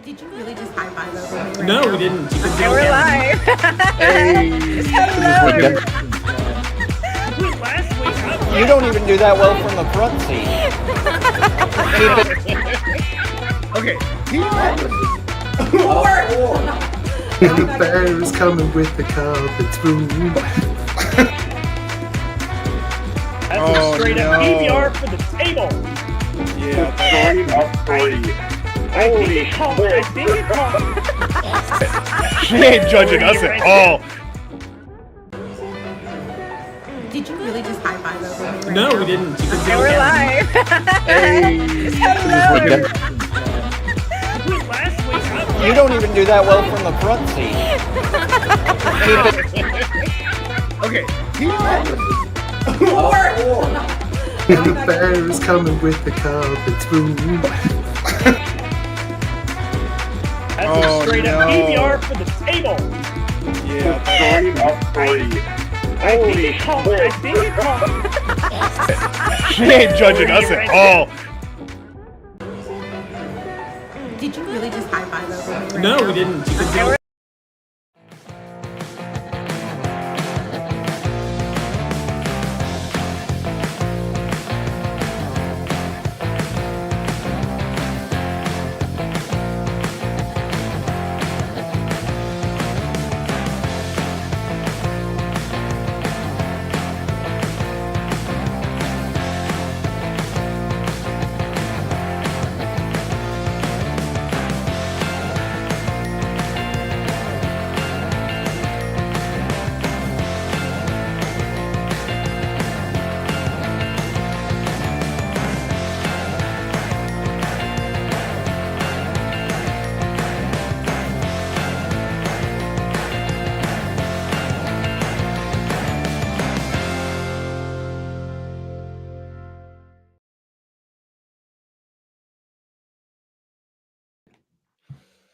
Did you really just high five over me right No, now? we didn't. You can And we're live. Hello. You don't even do that well from the front seat. Okay. And the bear is coming with the carpet spoon. That's a straight up PBR for the table. Yeah. I think it called. She ain't judging us at all. Did you really just high five over me right No, now? we didn't. You can And we're live. Hello. Last week, You don't even do that well from the front seat. Okay. And the bear is coming with the carpet spoon. That's a straight up PBR for the table. Yeah. I think it called. She ain't judging us at all. Did you really just high five over me right No, now? we didn't. You can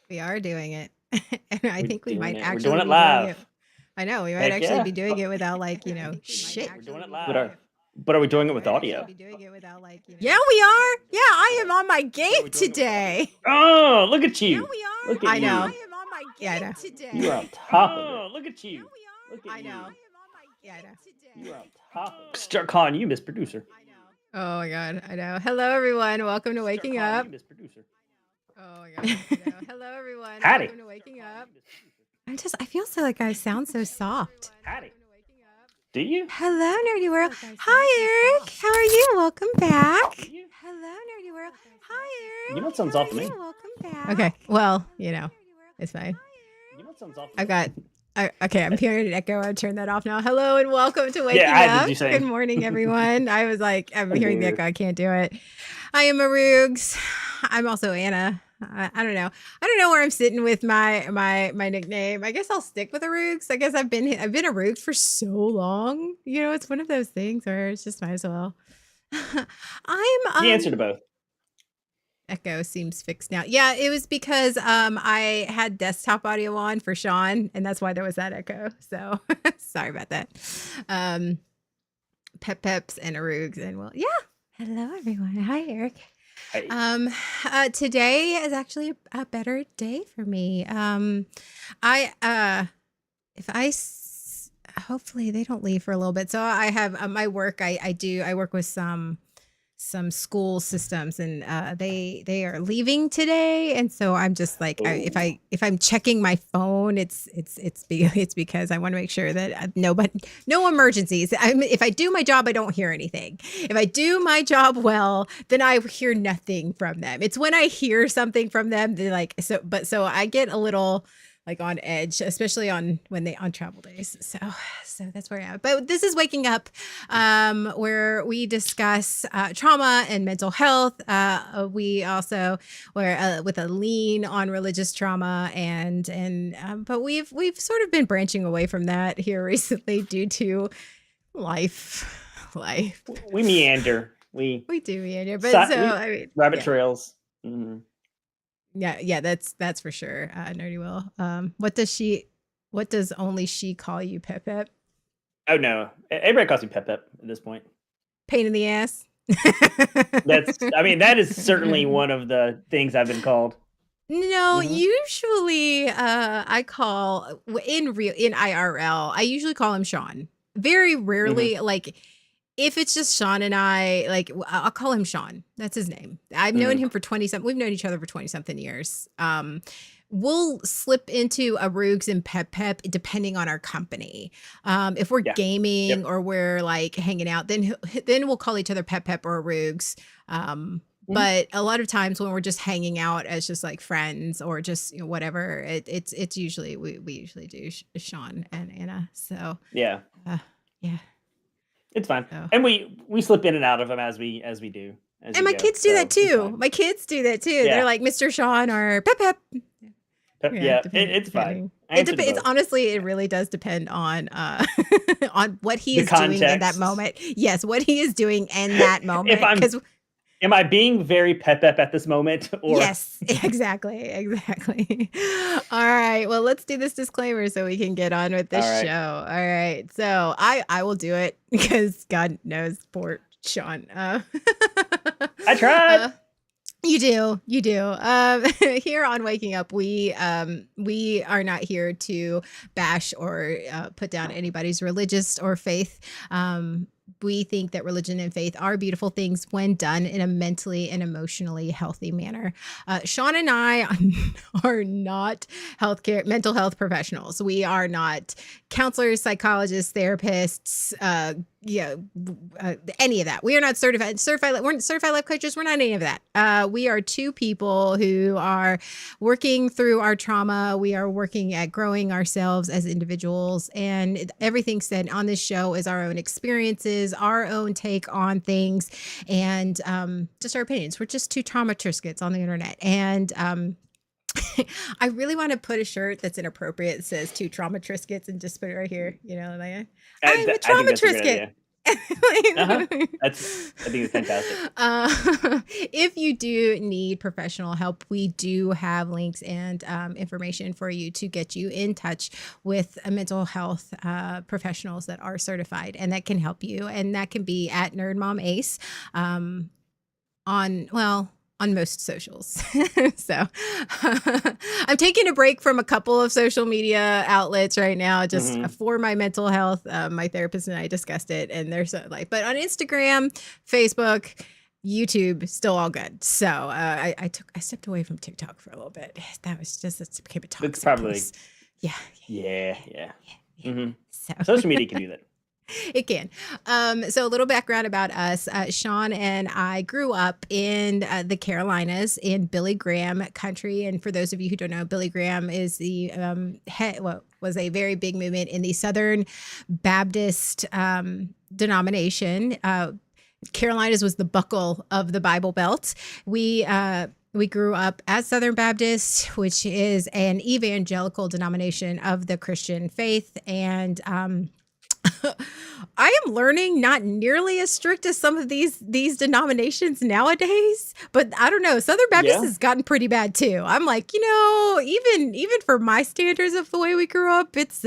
We are doing it. And I think we might We're actually doing it be doing live. it. I know, we might Heck actually yeah. be doing it without shit. We're doing it live. But are we doing it with audio? Yeah, we are. Yeah, I am on my game today. Oh, look at you. we are. Look at I you. know. I am on my game yeah, I know. today. You're on top of it. Look at you. Look at I know. you. Yeah, I know. You're on top of it. Start calling you Miss Producer. Oh my god, I know. Hello everyone. Welcome to Waking Start calling Up. you Miss Producer. Oh my god. I know. Hello everyone. Howdy. Welcome to Waking Up. I feel so like I sound so soft. Howdy. Do you? Hello, Nerdy World. Hi, Eric. How are you? Welcome back. Do you? Hello, Nerdy World. Hi, Eric. You know what sounds off to me? Welcome back. Okay. Well, it's fine. You know what sounds off to me? I've got. Okay, I'm hearing an echo. I'll turn that off now. Hello and welcome to Waking Yeah, I Up. did you say. Good morning, everyone. I was like, I'm hearing the Weird. echo. I can't do it. I am Arugs. I'm also Anna. I don't know. I don't know where I'm sitting with my nickname. I guess I'll stick with Arugs. I guess I've been Arugs for so long. It's one of those things where it's just might as well. I'm The answer to both. Echo seems fixed now. Yeah, it was because I had desktop audio on for Sean, and that's why there was that echo. So sorry about that. Peps and Arugs, and well, yeah. Hello everyone. Hi Eric. Hey. Today is actually a better day for me. Hopefully they don't leave for a little bit. So I have my work. I work with some school systems, and they are leaving today, and so I'm just like, if I'm checking my phone, it's because I want to make sure that no emergencies. If I do my job, I don't hear anything. If I do my job well, then I hear nothing from them. It's when I hear something from them, they're like, so I get a little like on edge, especially on travel days. So that's where I am. But this is Waking Up, where we discuss trauma and mental health. We also were with a lean on religious trauma, but we've sort of been branching away from that here recently due to life. We meander. We do meander, but rabbit trails. Mm-hmm. Yeah, that's for sure. Nerdy Will. What does only she call you, Pep Pep? Oh no, everybody calls me Pep Pep at this point. Pain in the ass. That is certainly one of the things I've been called. No, Mhm. usually I call in IRL, I usually call him Sean. Very rarely, like if it's just Sean and I, like I'll call him Sean. That's his name. I've known him for 20 something. We've known each other for 20 something years. We'll slip into a Roogs and Pep depending on our company. If we're Yeah. gaming Yep. or we're like hanging out, then we'll call each other Pep or Roogs. But a lot of times when we're just hanging out as just like friends or just whatever, it's usually we usually do Sean and Anna. So Yeah. yeah. It's fine. So. And we slip in and out of them as we do. And my kids do that too. My kids do that too. Yeah. They're like Mr. Sean or Pep. Yeah, it's fine. It's honestly, it really does depend on on what he The is doing in that context. moment. Yes, what he is doing in that moment. Am I being very Pep at this moment? Or Yes, exactly. All right. Well, let's do this disclaimer so we can get on with the All right. show. All right. So I will do it because God knows poor Sean. I tried. You do. Here on Waking Up, we are not here to bash or put down anybody's religious or faith. We think that religion and faith are beautiful things when done in a mentally and emotionally healthy manner. Sean and I are not mental health professionals. We are not counselors, psychologists, therapists, any of that. We are not certified. We're certified life coaches. We're not any of that. We are two people who are working through our trauma. We are working at growing ourselves as individuals, and everything said on this show is our own experiences, our own take on things, and just our opinions. We're just two trauma triscuits on the internet, and I really want to put a shirt that's inappropriate that says two trauma triscuits and just put it right here. Like I'm a trauma triscuit. I think it's fantastic. If you do need professional help, we do have links and information for you to get you in touch with mental health professionals that are certified and that can help you. And that can be at Nerd Mom Ace on most socials. So I'm taking a break from a couple of social media outlets right now, just for my mental health. My therapist and I discussed it, and there's but on Instagram, Facebook, YouTube, still all good. So I stepped away from TikTok for a little bit. That was just, it became a toxic It's probably place. Yeah. So Social media can do that. It can. So a little background about us. Sean and I grew up in the Carolinas in Billy Graham country. And for those of you who don't know, Billy Graham is the was a very big movement in the Southern Baptist denomination. Carolinas was the buckle of the Bible Belt. We grew up as Southern Baptist, which is an evangelical denomination of the Christian faith. And I am learning not nearly as strict as some of these denominations nowadays, but I don't know. Southern Baptist has gotten pretty bad too. I'm like, even for my standards of the way we grew up, it's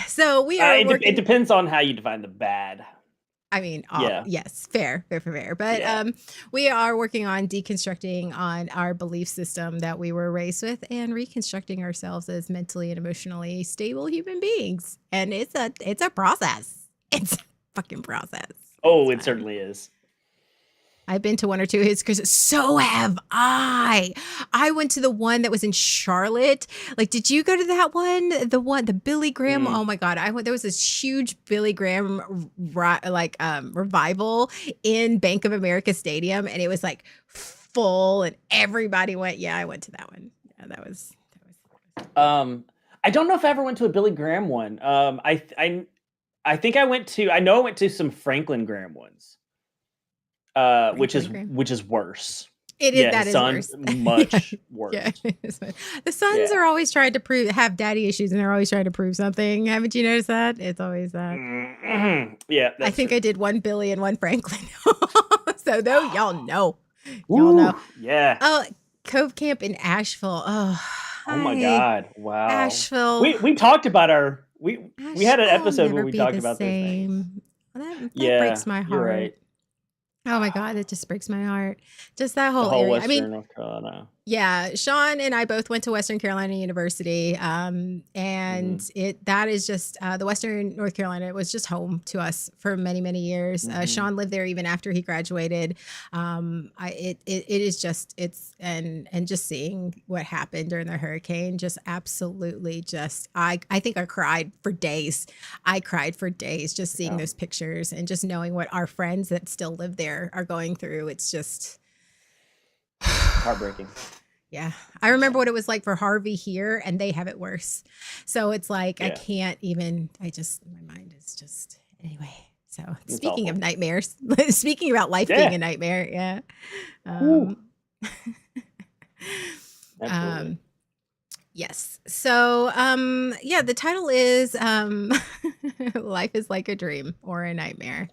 so we are. It depends on how you define the bad. I mean, yes, fair. But we are working on deconstructing on our belief system that we were raised with and reconstructing ourselves as mentally and emotionally stable human beings. And it's a process. It's a fucking process. Oh, it certainly is. I've been to one or two of his because so have I. I went to the one that was in Charlotte. Like, did you go to that one? The Billy Graham. Oh my God. There was this huge Billy Graham revival in Bank of America Stadium, and it was like full, and everybody went. Yeah, I went to that one. Yeah, that was. I don't know if I ever went to a Billy Graham one. I think I went to some Franklin Graham ones. Which is worse. It is. That is worse. Much worse. Yeah, the sons are always trying to have daddy issues, and they're always trying to prove something. Haven't you noticed that? It's always that. Mm-hmm. Yeah, I think I did one Billy and one Franklin. So though y'all know. Yeah. Oh, Cove Camp in Asheville. Oh my God! Wow. Asheville. We talked about we had an episode where we talked about this things. that Yeah, breaks my you're heart. right. Oh my God, it just breaks my heart. Just that The whole whole area. I Western mean, North Carolina. yeah, Sean and I both went to Western Carolina University, Mhm. and that is just the Western North Carolina was just home to us for many many years. Mhm. Sean lived there even after he graduated. It is just and just seeing what happened during the hurricane, just absolutely just I think I cried for days. I cried for days just seeing Yeah. those pictures and just knowing what our friends that still live there are going through. It's just. Heartbreaking. Yeah. I remember what it was like for Harvey here, and they have it worse. So it's like I Yeah. can't even, my mind is just, anyway. So It's speaking of awful. nightmares, speaking about life being Yeah. a nightmare. Yeah. Whew. Um, Absolutely. yes. So yeah, the title is Life is Like a Dream or a Nightmare.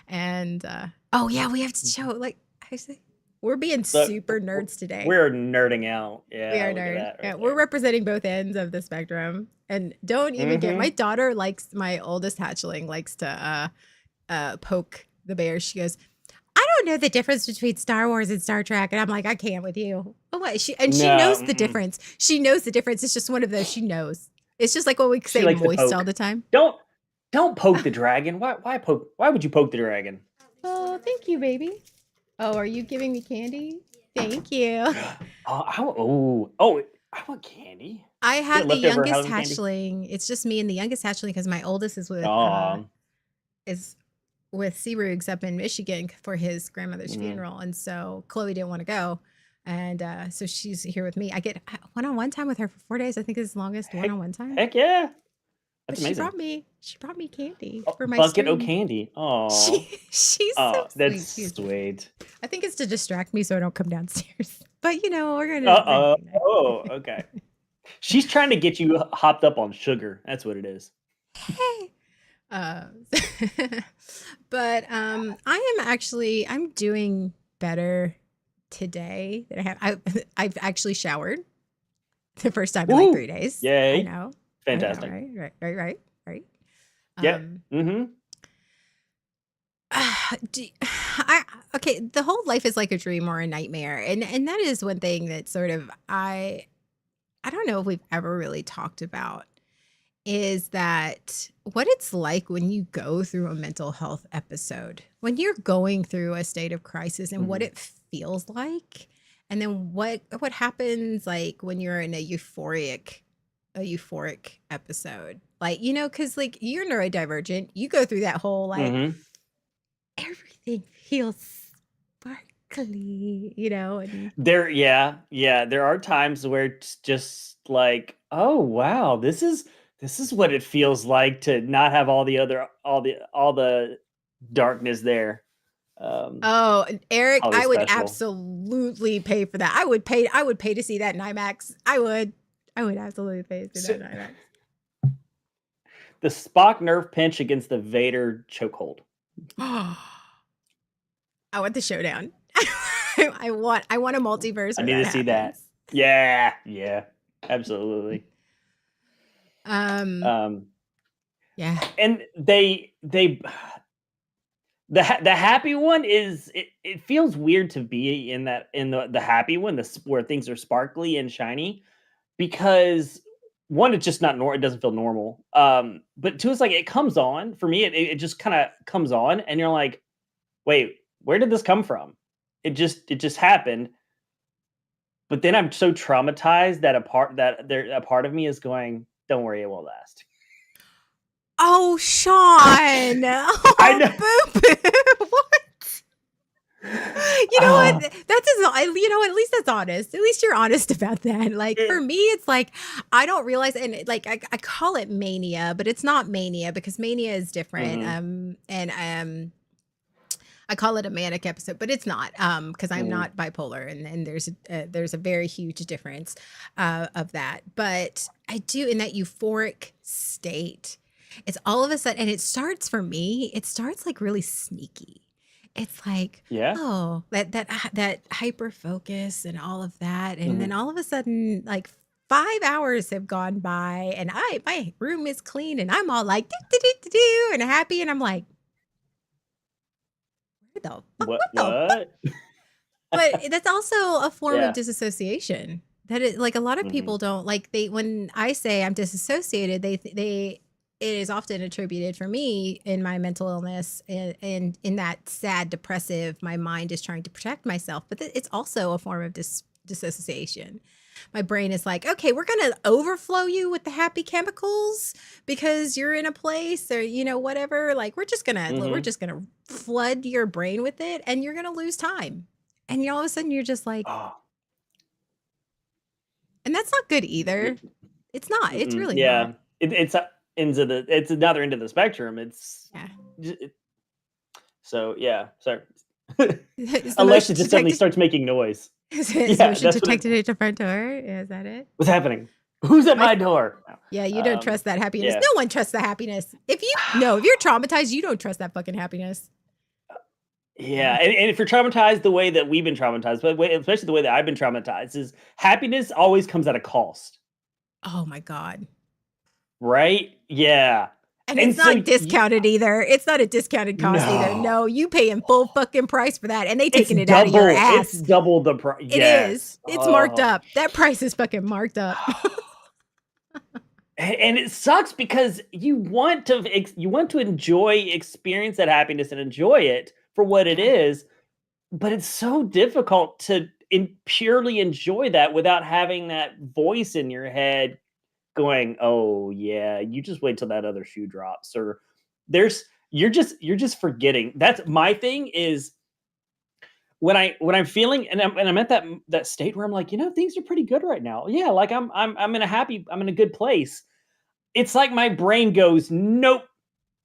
And oh yeah, we have to show like I say we're being Look, super nerds today. We're nerding out. We Yeah, are look at nerds. that Yeah, right we're there. representing both ends of the spectrum. And don't even get Mhm. my daughter likes my oldest hatchling likes to poke the bear. She goes, I don't know the difference between Star Wars and Star Trek. And I'm like, I can't with you. Oh what? She No, knows the mm-mm. difference. She knows the difference. It's just one of those she knows. It's just like when we She say likes to moist all poke. the time. Don't poke the dragon. Why poke? Why would you poke the dragon? Oh, thank you, baby. Oh, are you giving me candy? Thank you. Oh, I want candy. I have the leftover youngest Halloween candy? hatchling. It's just me and the youngest hatchling because my oldest is with Aw. Sea Roogs up in Michigan for his grandmother's Mhm. funeral, and so Chloe didn't want to go, and so she's here with me. I get one-on-one time with her for 4 days. I think it's the longest one-on-one time. Heck yeah. But That's amazing. she brought me candy Oh, for my bucket of stream. candy. Oh, She's so sweet. that's She's- sweet. I think it's to distract me so I don't come downstairs. But we're gonna. Oh, okay. She's trying to get you hopped up on sugar. That's what it is. Hey. But I'm doing better today than I have. I've actually showered the first time in like Woo! 3 days. Yay. I know. Fantastic. Right. Yeah. Mm-hmm. Okay, the whole life is like a dream or a nightmare, and that is one thing that sort of I don't know if we've ever really talked about is that what it's like when you go through a mental health episode, when you're going through a state of crisis, and what Mhm. it feels like, and then what happens like when you're in a euphoric episode, like because like you're neurodivergent, you go through that whole like Mhm. everything feels sparkly, and There are times where it's just like, oh wow, this is what it feels like to not have all the darkness there. oh, and Eric, Holly I would special. absolutely pay for that. I would pay to see that in IMAX. I would absolutely pay to see that in IMAX. The Spock nerve pinch against the Vader chokehold. I want the showdown. I want a multiverse. I where need to see that. happens. Yeah, absolutely. Yeah. And they the happy one is it feels weird to be in the happy one, where things are sparkly and shiny, because one, it's just not normal. It doesn't feel normal. But two, it's like it comes on for me. It just kind of comes on, and you're like, wait, where did this come from? It just happened. But then I'm so traumatized that a part of me is going, don't worry, it won't last. Oh, Sean. Oh, I know. Boo-boo. What? You know what? That doesn't. At least that's honest. At least you're honest about that. Like for me, it's like I don't realize, and like I call it mania, but it's not mania because mania is different. Mhm. I call it a manic episode, but it's not because I'm not bipolar, and there's a very huge difference of that. But I do in that euphoric state. It's all of a sudden, and it starts for me. It starts like really sneaky. It's like, Yeah. oh, that hyper focus and all of that, and then all of a sudden, like 5 hours have gone by, and my room is clean, and I'm all like do and happy, and I'm like, What the fuck? What? What the fuck? But that's also a form Yeah. of disassociation. That is like a lot of Mhm. people don't like they when I say I'm disassociated, they it is often attributed for me in my mental illness and in that sad, depressive, my mind is trying to protect myself. But it's also a form of disassociation. My brain is like, okay, we're gonna overflow you with the happy chemicals because you're in a place or whatever. Like we're Mhm. just gonna flood your brain with it, and you're gonna lose time. And all of a sudden you're just like, Oh, and that's not good either. y- It's not. It's mm-mm. really not. Yeah. It's another end of the spectrum. It's Yeah. j- so yeah. Sorry. Is the Alexa motion just suddenly detected? starts making noise. Is Yeah, motion that's what detected at your front door? Is that it? what's happening. Who's at My my door? No. Yeah, you don't trust that happiness. Yeah. No one trusts the happiness. If you're traumatized, you don't trust that fucking happiness. Yeah, and if you're traumatized the way that we've been traumatized, especially the way that I've been traumatized, is happiness always comes at a cost, Oh my God. right? Yeah, And and it's so not discounted either. It's not a discounted cost either. no, No, you paying full fucking price for that. And they it's taking it out of your double. It's ass. double the price. It is. Yes. It's marked Oh. up. That price is fucking marked up. And it sucks because you want to experience that happiness and enjoy it for what it Yeah. is, but it's so difficult to purely enjoy that without having that voice in your head going, "Oh yeah, you just wait till that other shoe drops," or there's you're just forgetting. That's my thing is when I'm feeling and I'm at that state where I'm like, things are pretty good right now. Yeah, like I'm in a good place. It's like my brain goes, "Nope,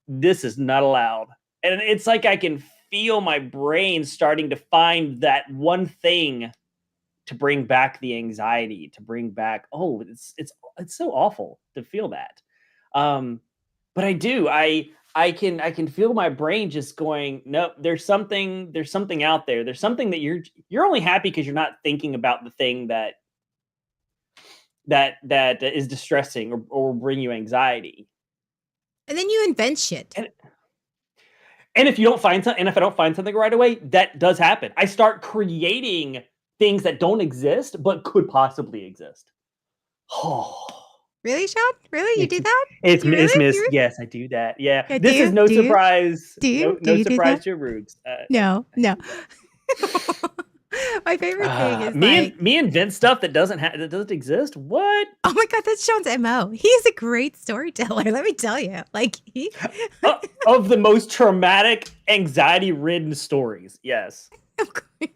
this is not allowed." And it's like I can feel my brain starting to find that one thing to bring back the anxiety, to bring back, oh, it's so awful to feel that. Um, but I do. I can feel my brain just going, nope, there's something out there. There's something that you're only happy because you're not thinking about the thing that is distressing or bring you anxiety. And then you invent shit. And if you don't find something, and if I don't find something right away, that does happen. I start creating things that don't exist but could possibly exist. Oh, Really, Sean? Really? You do that? it's You Miss really? Miss. You really? Yes, I do that. Yeah, Yeah, this is no do you? surprise. Do you? No, Do no you do surprise that? to your roots. No. My favorite thing is me like, and me invent stuff that doesn't exist. What? oh my God, that's Sean's MO. He's a great storyteller. Let me tell you. Like Of the most traumatic, anxiety-ridden stories. Yes. of course.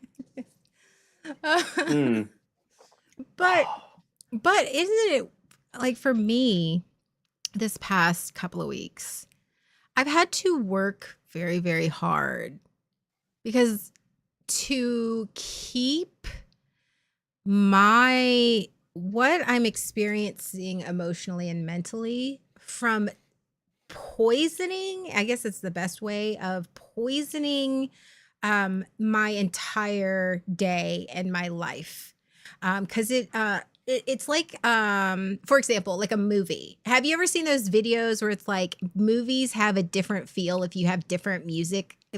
Mm. But isn't it like for me this past couple of weeks, I've had to work very, very hard because to keep what I'm experiencing emotionally and mentally from poisoning, I guess it's the best way of poisoning my entire day and my life. Because it's like for example, like a movie. Have you ever seen those videos where it's like movies have a different feel if you have different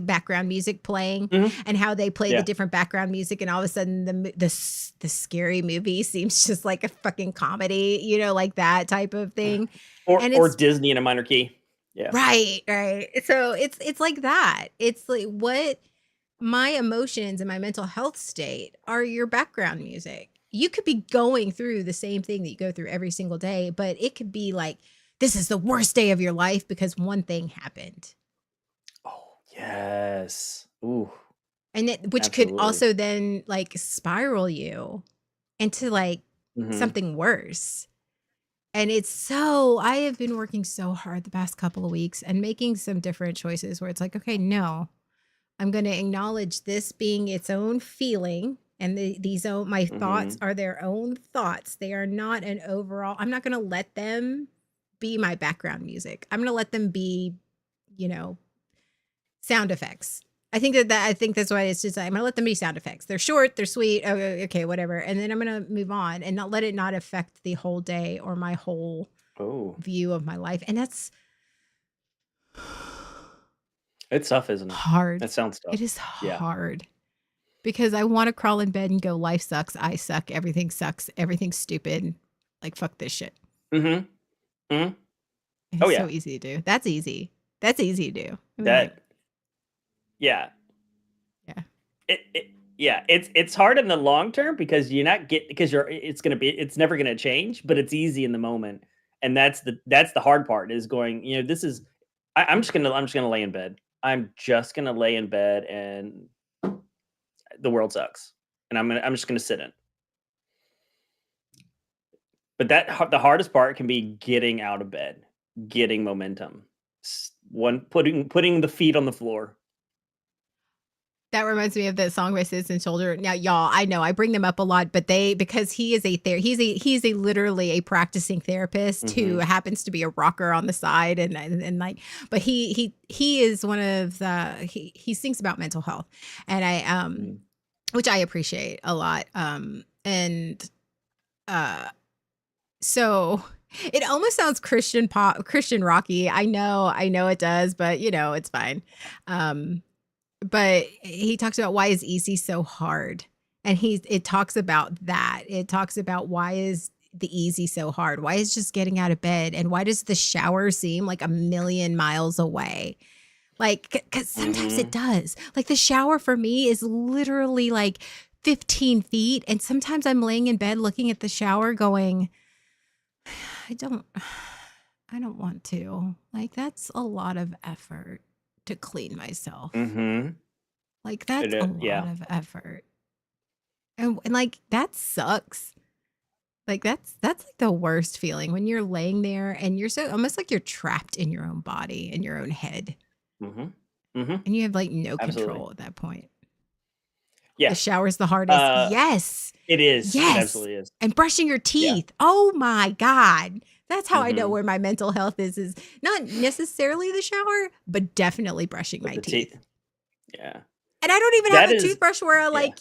background music playing, Mhm. and how they play the Yeah. different background music, and all of a sudden the scary movie seems just like a fucking comedy, like that type of thing. And Or it's Disney in a minor key. Yeah. right. So it's like that. It's like what my emotions and my mental health state are your background music. You could be going through the same thing that you go through every single day, but it could be like, this is the worst day of your life because one thing happened. Oh, yes. Ooh. And which could Absolutely. also then like spiral you into like Mhm. something worse. And I have been working so hard the past couple of weeks and making some different choices where it's like, okay, no, I'm going to acknowledge this being its own feeling. And my thoughts are their own thoughts. They are not an overall, I'm not going to let them be my background music. I'm going to let them be, sound effects. I think that's why it's just, I'm going to let them be sound effects. They're short, they're sweet. Oh, okay, whatever. And then I'm going to move on and not let it not affect the whole day or my whole Oh. view of my life. And that's, It's tough, isn't it? hard. That sounds tough. It is Yeah. hard because I want to crawl in bed and go, life sucks. I suck. Everything sucks. Everything's stupid. Like, fuck this shit. Mm-hmm. Mm-hmm. It's Oh, yeah. so easy to do. That's easy. That's easy to do. I mean, That. like, Yeah. Yeah. Yeah, it's hard in the long term because it's never gonna change, but it's easy in the moment, and that's the hard part is going. This is I'm just gonna lay in bed. I'm just gonna lay in bed, and the world sucks, and I'm just gonna sit in. But the hardest part can be getting out of bed, getting momentum, putting the feet on the floor. that reminds me of the song by Citizen Soldier. Now, y'all, I know I bring them up a lot, but because he is he's a literally a practicing therapist who happens to be a rocker on the side, and like, but he is one of the he sings about mental health, and I which I appreciate a lot, and so it almost sounds Christian pop, Christian rocky. I know it does, but it's fine. But he talks about why is easy so hard, and it talks about that. It talks about why is the easy so hard? Why is just getting out of bed, and why does the shower seem like a million miles away? Like, because sometimes it does. Like, the shower for me is literally like 15 feet, and sometimes I'm laying in bed looking at the shower going, I don't want to. Like, that's a lot of effort to clean myself. Like, that's a lot of effort. And like, that sucks. Like, that's like the worst feeling when you're laying there and you're so almost like you're trapped in your own body, in your own head. And you have like no control at that point. Yeah. The shower's the hardest. Yes. It is. Yes. It absolutely is. And brushing your teeth. Oh my God. That's how I know where my mental health is not necessarily the shower, but definitely brushing my teeth. Yeah. And I don't even have a toothbrush where I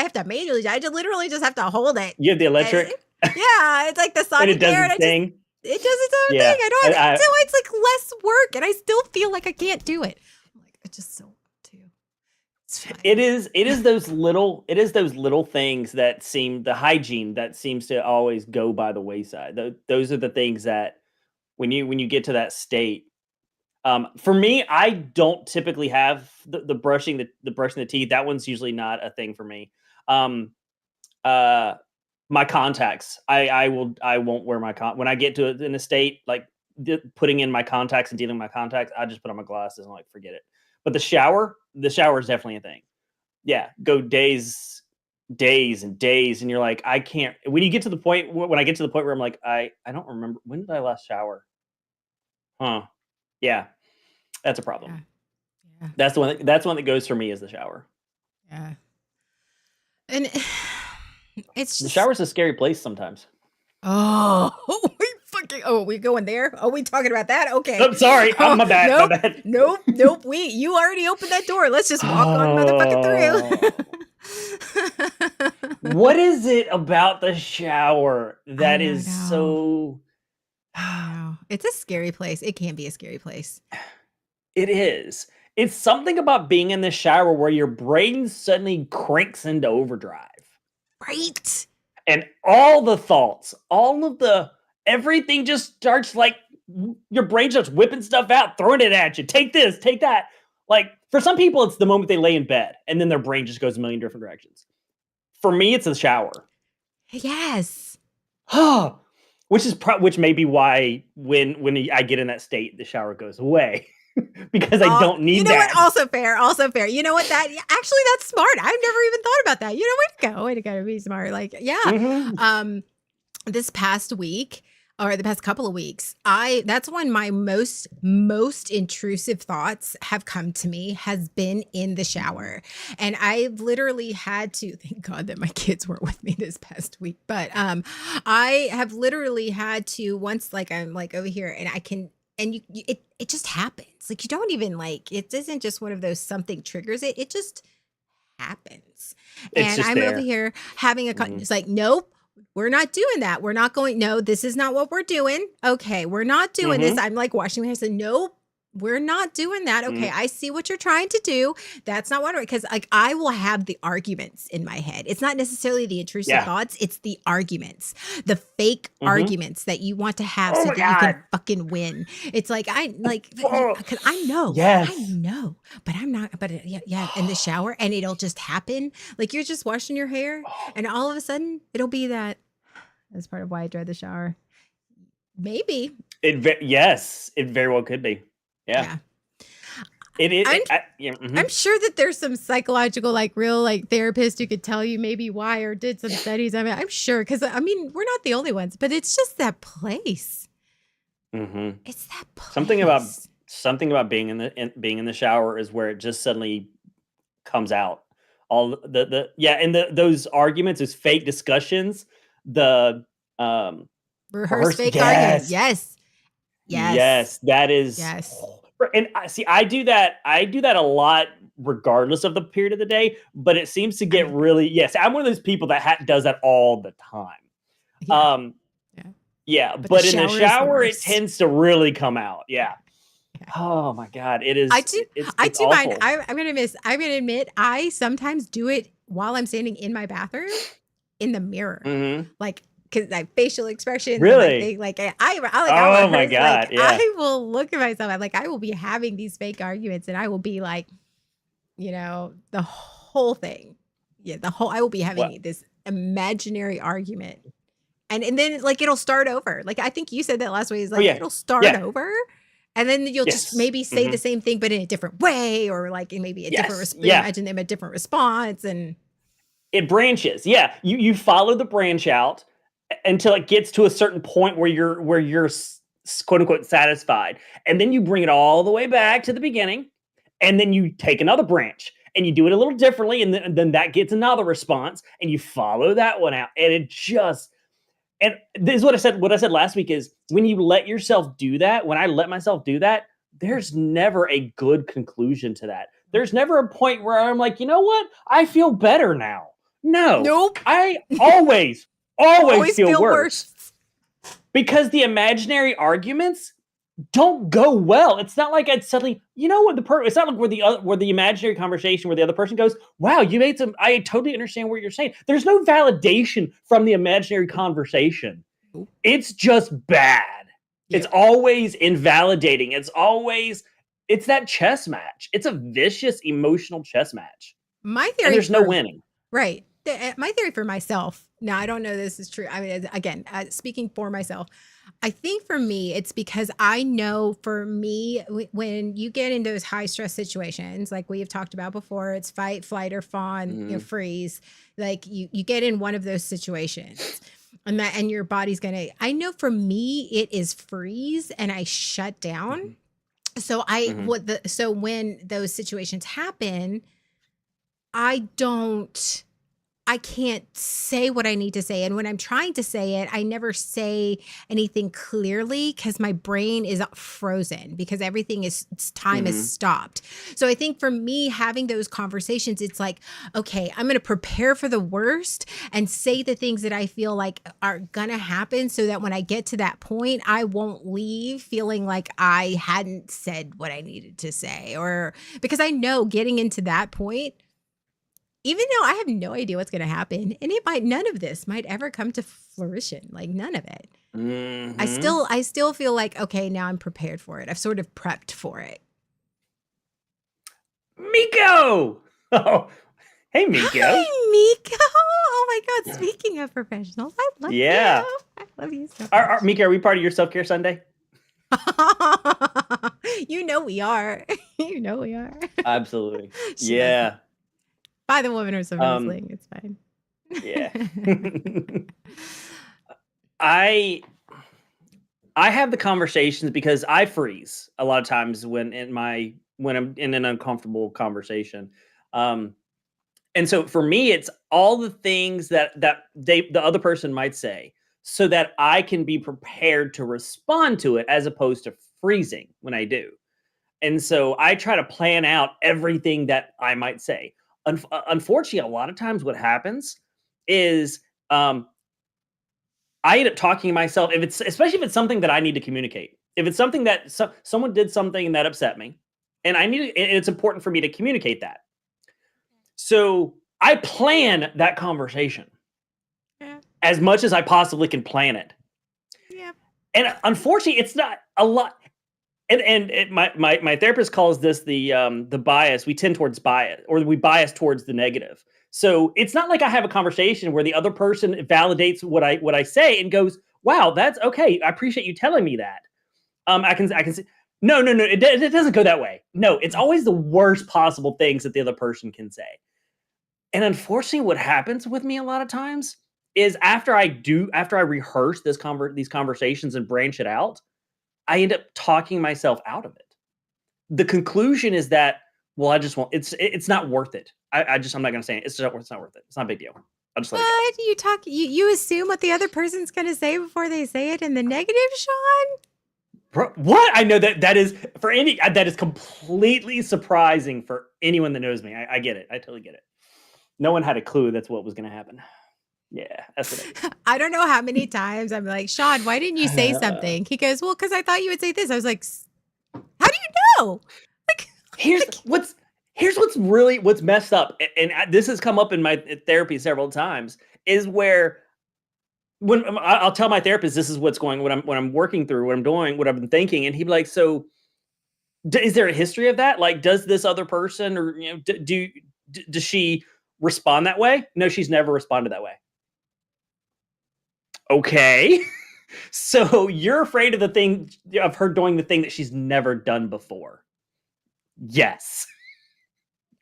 have to manually, I just literally just have to hold it. You have the electric? Yeah, it's like the Sonic and it does Air, its thing? It does its own thing. I don't have, so it's like less work, and I still feel like I can't do it. I'm like, I just so want to. It's fine. It is those little things that the hygiene that seems to always go by the wayside. Those are the things that when you get to that state. For me, I don't typically have the brushing the teeth. That one's usually not a thing for me. My contacts, I won't wear when I get to it in a state like putting in my contacts and dealing with my contacts. I just put on my glasses and like forget it. But the shower is definitely a thing. Yeah, go days and days, and you're like, I can't. When I get to the point where I'm like, I don't remember, when did I last shower? Huh? Yeah, that's a problem. Yeah. That's one that goes for me is the shower. Yeah. And it's just, the shower's a scary place sometimes. We going there? Are we talking about that? Okay. I'm sorry. My bad. Nope, my bad. Nope. You already opened that door. Let's just walk on motherfucking through. What is it about the shower that is so? It's a scary place. It can be a scary place. It is. It's something about being in the shower where your brain suddenly cranks into overdrive. Right. And all the thoughts, everything just starts like your brain starts whipping stuff out, throwing it at you. Take this, take that. Like for some people, it's the moment they lay in bed and then their brain just goes a million different directions. For me, it's the shower. Yes. Which may be why when I get in that state, the shower goes away. Because I don't need that. What? Also fair. You know what? Actually, that's smart. I've never even thought about that. Way to go, be smart. Like, yeah. This past week or the past couple of weeks, that's when my most intrusive thoughts have come to me has been in the shower. And I've literally had to, thank God that my kids weren't with me this past week, but I have literally had to once, like, I'm like over here and I can, and it just happens. Like, you don't even it isn't just one of those something triggers it. It just happens. And I'm over here having it's like, nope, we're not doing that. We're not going, no, this is not what we're doing. Okay, we're not doing this. I'm like washing my hands and nope, We're not doing that. Okay, Mm. I see what you're trying to do. That's not what, because like I will have the arguments in my head. It's not necessarily the intrusive Yeah. thoughts, it's the arguments, the fake Mhm. arguments that you want to have Oh so my that you can God. fucking win. It's like Oh. because I Yes. know, but I'm not. But yeah, in the shower, and it'll just happen. Like you're just washing your hair, and all of a sudden it'll be that. That's part of why I dread the shower. Maybe. Yes, it very well could be. Yeah. Yeah. It is. I'm- Yeah, mhm. I'm sure that there's some psychological, like real, like therapist who could tell you maybe why or did some studies. I mean, I'm sure because I mean we're not the only ones, but it's just that place. Mhm. It's that place. Something about being in the shower is where it just suddenly comes out. All the yeah, and those arguments, those fake discussions, the rehearse fake yes. arguments. Yes. Yes, that is. Yes. And I do that a lot, regardless of the period of the day. But it seems to get really. Yes, I'm one of those people that does that all the time. Yeah. Yeah, But but the in the shower is the shower, it worst. tends to really come out. Yeah. Yeah. Oh my God, it is. I do. It's I do mine. awful. I'm gonna admit. I sometimes do it while I'm standing in my bathroom, in the mirror, Mhm. like because like facial expressions. Really? I'll Oh my rehearse, God, Like, yeah. I will look at myself. I'm like, I will be having these fake arguments, and I will be like, the whole thing. Yeah, I will be having Well- this imaginary argument. And then like it'll start over. Like I think you said that last week. Is like yeah. it'll start Yeah. over, and then you'll just Yes. maybe say the Mhm. same thing, but in a different way, or like in maybe a different. Yes. Yeah. Imagine them a different response, and It branches. Yeah, you follow the branch out until it gets to a certain point where you're quote unquote satisfied, and then you bring it all the way back to the beginning, and then you take another branch and you do it a little differently, and then that gets another response, and you follow that one out, and it just. And this is what I said. What I said last week is when you let yourself do that. When I let myself do that, there's never a good conclusion to that. There's never a point where I'm like, you know what? I feel better now. No. nope, I always feel worse because the imaginary arguments don't go well. It's not like I'd suddenly, it's not like where the imaginary conversation where the other person goes, wow, you made some, I totally understand what you're saying. There's no validation from the imaginary conversation. Nope. It's just bad. Yep. It's always invalidating. It's that chess match. It's a vicious emotional chess match. My And theory. there's no winning. Right. My theory for myself. Now I don't know this is true. I mean, again, speaking for myself, I think for me, it's because I know for me, when you get in those high stress situations, like we have talked about before, it's fight, flight, or fawn, freeze. Like you get in one of those situations, and your body's gonna. I know for me, it is freeze, and I shut down. So so when those situations happen, I can't say what I need to say. And when I'm trying to say it, I never say anything clearly because my brain is frozen because everything time is stopped. So I think for me, having those conversations, it's like, okay, I'm going to prepare for the worst and say the things that I feel like are going to happen so that when I get to that point, I won't leave feeling like I hadn't said what I needed to say, or because I know getting into that point, even though I have no idea what's going to happen, and none of this might ever come to fruition, like none of it. Mhm. I still feel like, okay, now I'm prepared for it. I've sort of prepped for it. Miko! Oh, hey, Miko. Hi, Miko. Oh my God. Speaking of professionals, I love you. I love you so much. Miko, are we part of your self-care Sunday? You know we are. You know we are. Absolutely. She Yeah. By the woman or some wrestling. It's fine. Yeah. I have the conversations because I freeze a lot of times when I'm in an uncomfortable conversation. And so for me, it's all the things that the other person might say so that I can be prepared to respond to it as opposed to freezing when I do. And so I try to plan out everything that I might say. Unfortunately, a lot of times what happens is I end up talking to myself, especially if it's something that I need to communicate. If it's something that someone did something that upset me, and it's important for me to communicate that. So I plan that conversation as much as I possibly can plan it. Yeah. And unfortunately, it's not a lot. And my therapist calls this the bias. We tend towards bias, or we bias towards the negative. So it's not like I have a conversation where the other person validates what I say and goes, "Wow, that's okay. I appreciate you telling me that." I can say, no. It doesn't go that way. No, it's always the worst possible things that the other person can say. And unfortunately, what happens with me a lot of times is after I rehearse these conversations and branch it out, I end up talking myself out of it. The conclusion is that, well, I just won't. It's not worth it. I'm not going to say it. It's not worth it. It's not a big deal. I'll just let it go. You assume what the other person's going to say before they say it in the negative, Sean? Bro, what? I know that is completely surprising for anyone that knows me. I get it. I totally get it. No one had a clue that's what was going to happen. Yeah, that's what it is. I don't know how many times I'm like, Sean, why didn't you say something? He goes, well, because I thought you would say this. I was like, how do you know? Like, here's what's messed up, and this has come up in my therapy several times, is where when I'll tell my therapist this is what I'm working through, what I'm doing, what I've been thinking, and he'd be like, so is there a history of that? Like, does this other person, or does she respond that way? No, she's never responded that way. Okay. So you're afraid of her doing the thing that she's never done before. Yes.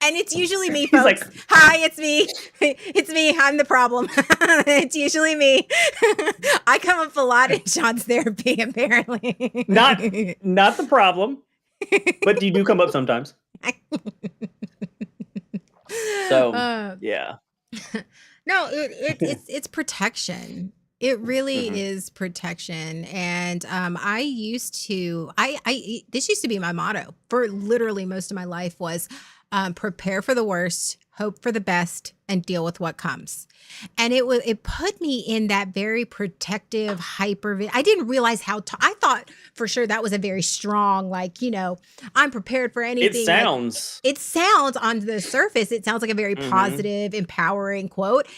And it's usually me, folks. Like, hi, it's me. It's me. I'm the problem. It's usually me. I come up a lot in Sean's therapy, apparently. Not the problem, but you do come up sometimes. So, yeah. No, it's protection. It really is protection. And this used to be my motto for literally most of my life was prepare for the worst, hope for the best, and deal with what comes. And it put me in that very protective, I didn't realize how, I thought for sure that was a very strong, like, I'm prepared for anything. It sounds on the surface, it sounds like a very positive, empowering quote.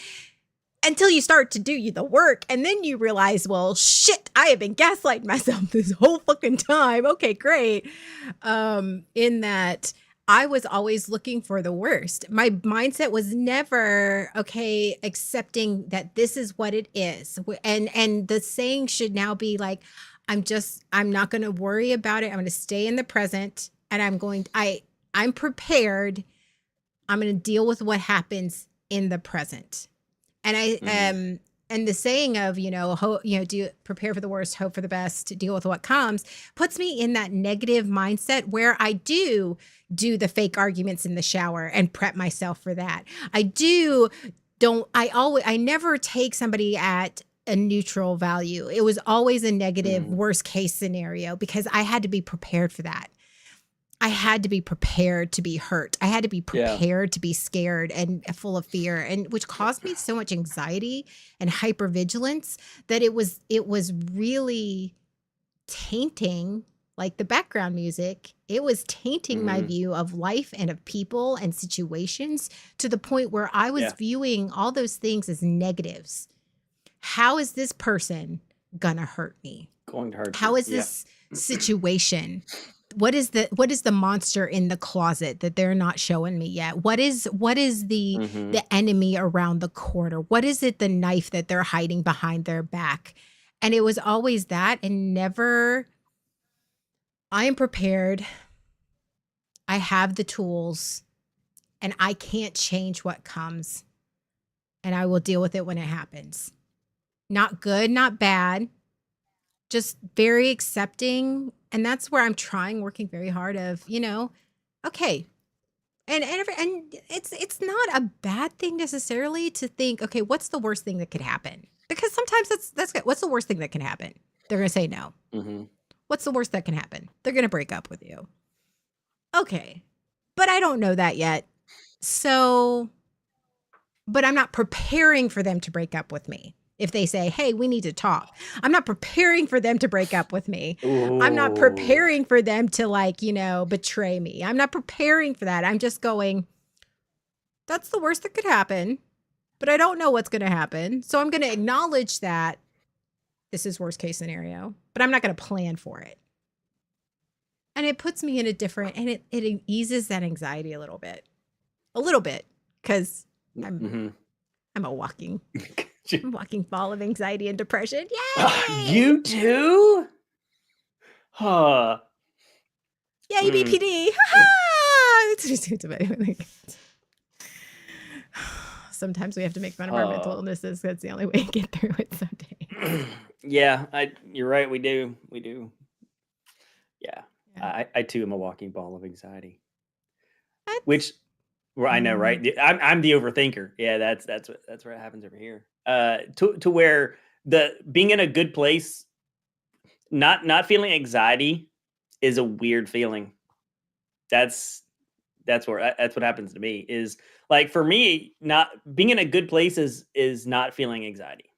Until you start to do the work, and then you realize, well, shit, I have been gaslighting myself this whole fucking time. Okay, great. In that I was always looking for the worst. My mindset was never, okay, accepting that this is what it is. And the saying should now be like, I'm not going to worry about it. I'm going to stay in the present, and I'm prepared. I'm going to deal with what happens in the present. And and the saying of, do prepare for the worst, hope for the best, deal with what comes, puts me in that negative mindset where I do the fake arguments in the shower and prep myself for that. I never take somebody at a neutral value. It was always a negative worst case scenario because I had to be prepared for that. I had to be prepared to be hurt. I had to be prepared to be scared and full of fear, and which caused me so much anxiety and hypervigilance that it was really tainting, like the background music. It was tainting my view of life and of people and situations to the point where I was viewing all those things as negatives. How is this person gonna hurt me? How is this situation? What is the monster in the closet that they're not showing me yet? What is the enemy around the corner? What is it, the knife that they're hiding behind their back? And it was always that, and never, I am prepared. I have the tools, and I can't change what comes, and I will deal with it when it happens. Not good, not bad, just very accepting. And that's where I'm working very hard of, okay. And it's not a bad thing necessarily to think, okay, what's the worst thing that could happen? Because sometimes that's good. What's the worst thing that can happen? They're going to say no. What's the worst that can happen? They're going to break up with you. Okay. But I don't know that yet. So, but I'm not preparing for them to break up with me. if they say, hey, we need to talk. I'm not preparing for them to break up with me. I'm not preparing for them to like, betray me. I'm not preparing for that. I'm just going, that's the worst that could happen, but I don't know what's going to happen. So I'm going to acknowledge that this is worst case scenario, but I'm not going to plan for it. And it puts me in a different, and it eases that anxiety a little bit, because I'm a walking ball of anxiety and depression. Yay! You too? Huh. Yay, BPD. Sometimes we have to make fun of our mental illnesses. That's the only way to get through it someday. Yeah, you're right. We do. Yeah. I too am a walking ball of anxiety. Which, well, I know, right? I'm the overthinker. Yeah, that's what happens over here. To where being in a good place, not feeling anxiety is a weird feeling. That's what happens to me. Is like, for me, not being in a good place is not feeling anxiety.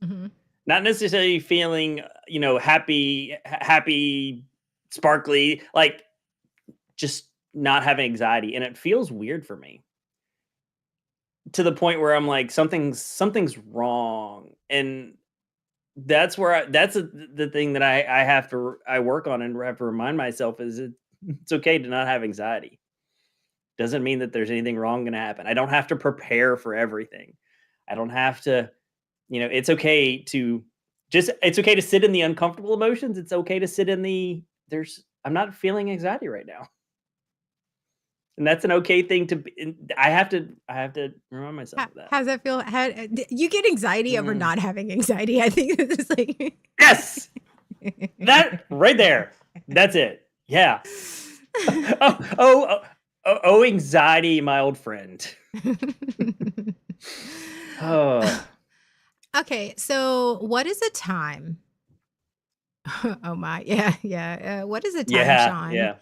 Mm-hmm. Not necessarily feeling, happy, sparkly, like just not having anxiety. And it feels weird for me, to the point where I'm like, something's wrong. And that's where the thing that I work on and have to remind myself is it's okay to not have anxiety. Doesn't mean that there's anything wrong going to happen. I don't have to prepare for everything. I don't have to, it's okay to sit in the uncomfortable emotions. It's okay to sit in I'm not feeling anxiety right now. And that's an okay thing to be. I have to remind myself of that. How's that feel? You get anxiety over not having anxiety? I think it's like yes, that right there. That's it. Yeah. Oh, anxiety, my old friend. Oh. Okay, so what is a time? Oh my, yeah. What is a time, Sean? Yeah.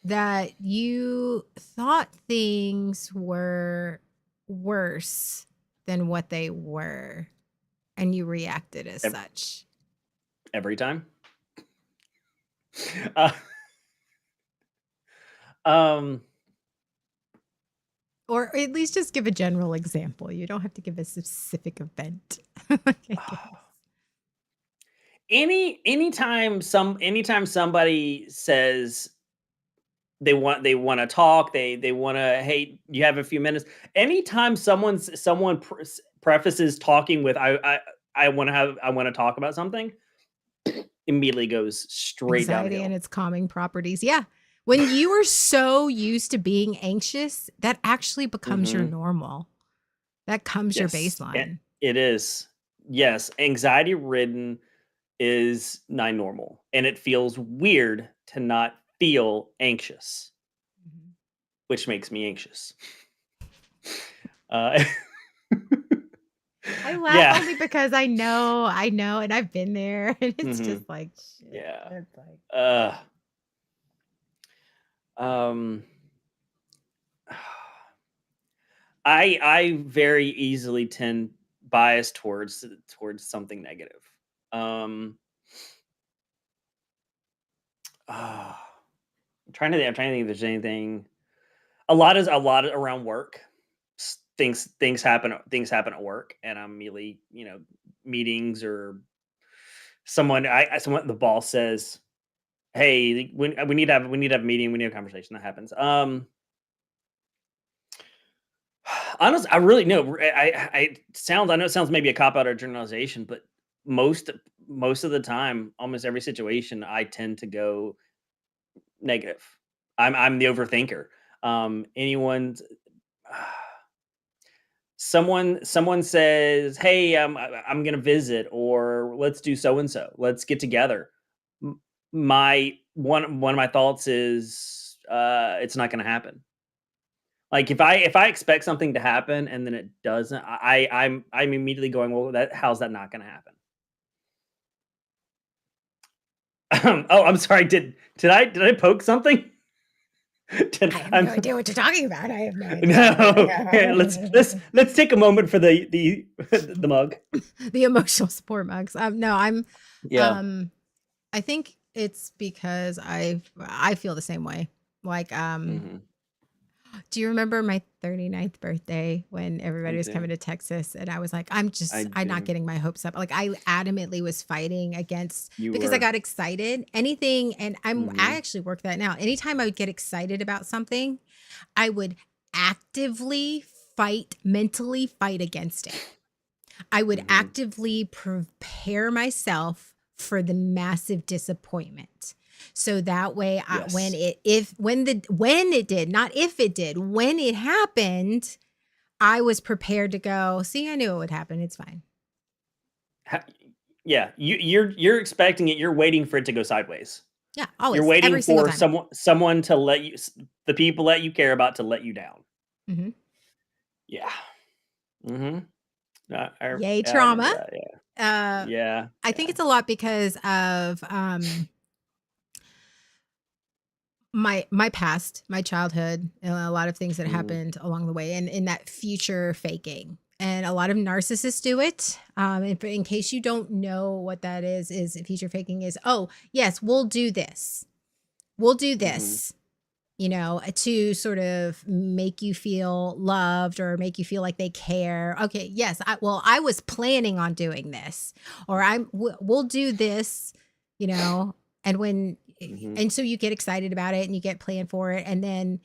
That you thought things were worse than what they were, and you reacted as such? Every time. Or at least just give a general example. You don't have to give a specific event. Anytime somebody says they want to talk, they want to, hey, you have a few minutes. Anytime someone prefaces talking with I want to talk about something, immediately goes straight Anxiety downhill. and its calming properties. Yeah. When you are so used to being anxious, that actually becomes your normal. That becomes your baseline. It is. Yes. Anxiety ridden is not normal. And it feels weird to not feel anxious, which makes me anxious. I laugh only because I know, and I've been there, and it's just like, shit. Yeah. It's like, I very easily tend bias towards something negative. I'm trying to think if there's anything. A lot around work. Things happen at work, and I'm immediately, meetings or someone the boss says, hey, we need to have a meeting, we need a conversation. That happens. Honestly, I really know. I know it sounds maybe a cop out or generalization, but most of the time, almost every situation, I tend to go negative. I'm the overthinker. Someone says, hey, I'm gonna visit, or let's do so and so, let's get together. My one of my thoughts is it's not gonna happen. Like if I expect something to happen and then it doesn't, I'm immediately going, well, how's that not gonna happen? Oh, I'm sorry. Did I poke something? I have no idea what you're talking about. I have no idea. No. Here, let's take a moment for the mug. The emotional support mugs. No, I'm Yeah. I think it's because I feel the same way. Like Mhm. do you remember my 39th birthday when everybody I was do. coming to Texas and I was like, I'm not do. getting my hopes up. Like I adamantly was fighting against You because I were. got excited. Anything, and I Mhm. actually work that now. Anytime I would get excited about something, I would actively mentally fight against it. I would Mhm. actively prepare myself for the massive disappointment. So that way, when Yes. when it happened, I was prepared to go, see, I knew it would happen. It's fine. Ha- Yeah, you're expecting it. You're waiting for it to go sideways. Yeah, You're always, waiting every single for time. someone to let you, the people that you care about, to let you down. hmm Yeah. Mm-hmm. Yay, Yeah, I remember trauma. that. Yeah. Yeah. I think it's a lot because of my past, my childhood, and a lot of things that Mhm. happened along the way, and in that future faking. And a lot of narcissists do it. In case you don't know what that is future faking is, oh, yes, we'll do this. We'll do Mhm. this, to sort of make you feel loved or make you feel like they care. Okay, yes, I was planning on doing this, or we'll do this, and Mhm. and so you get excited about it and you get planned for it, and then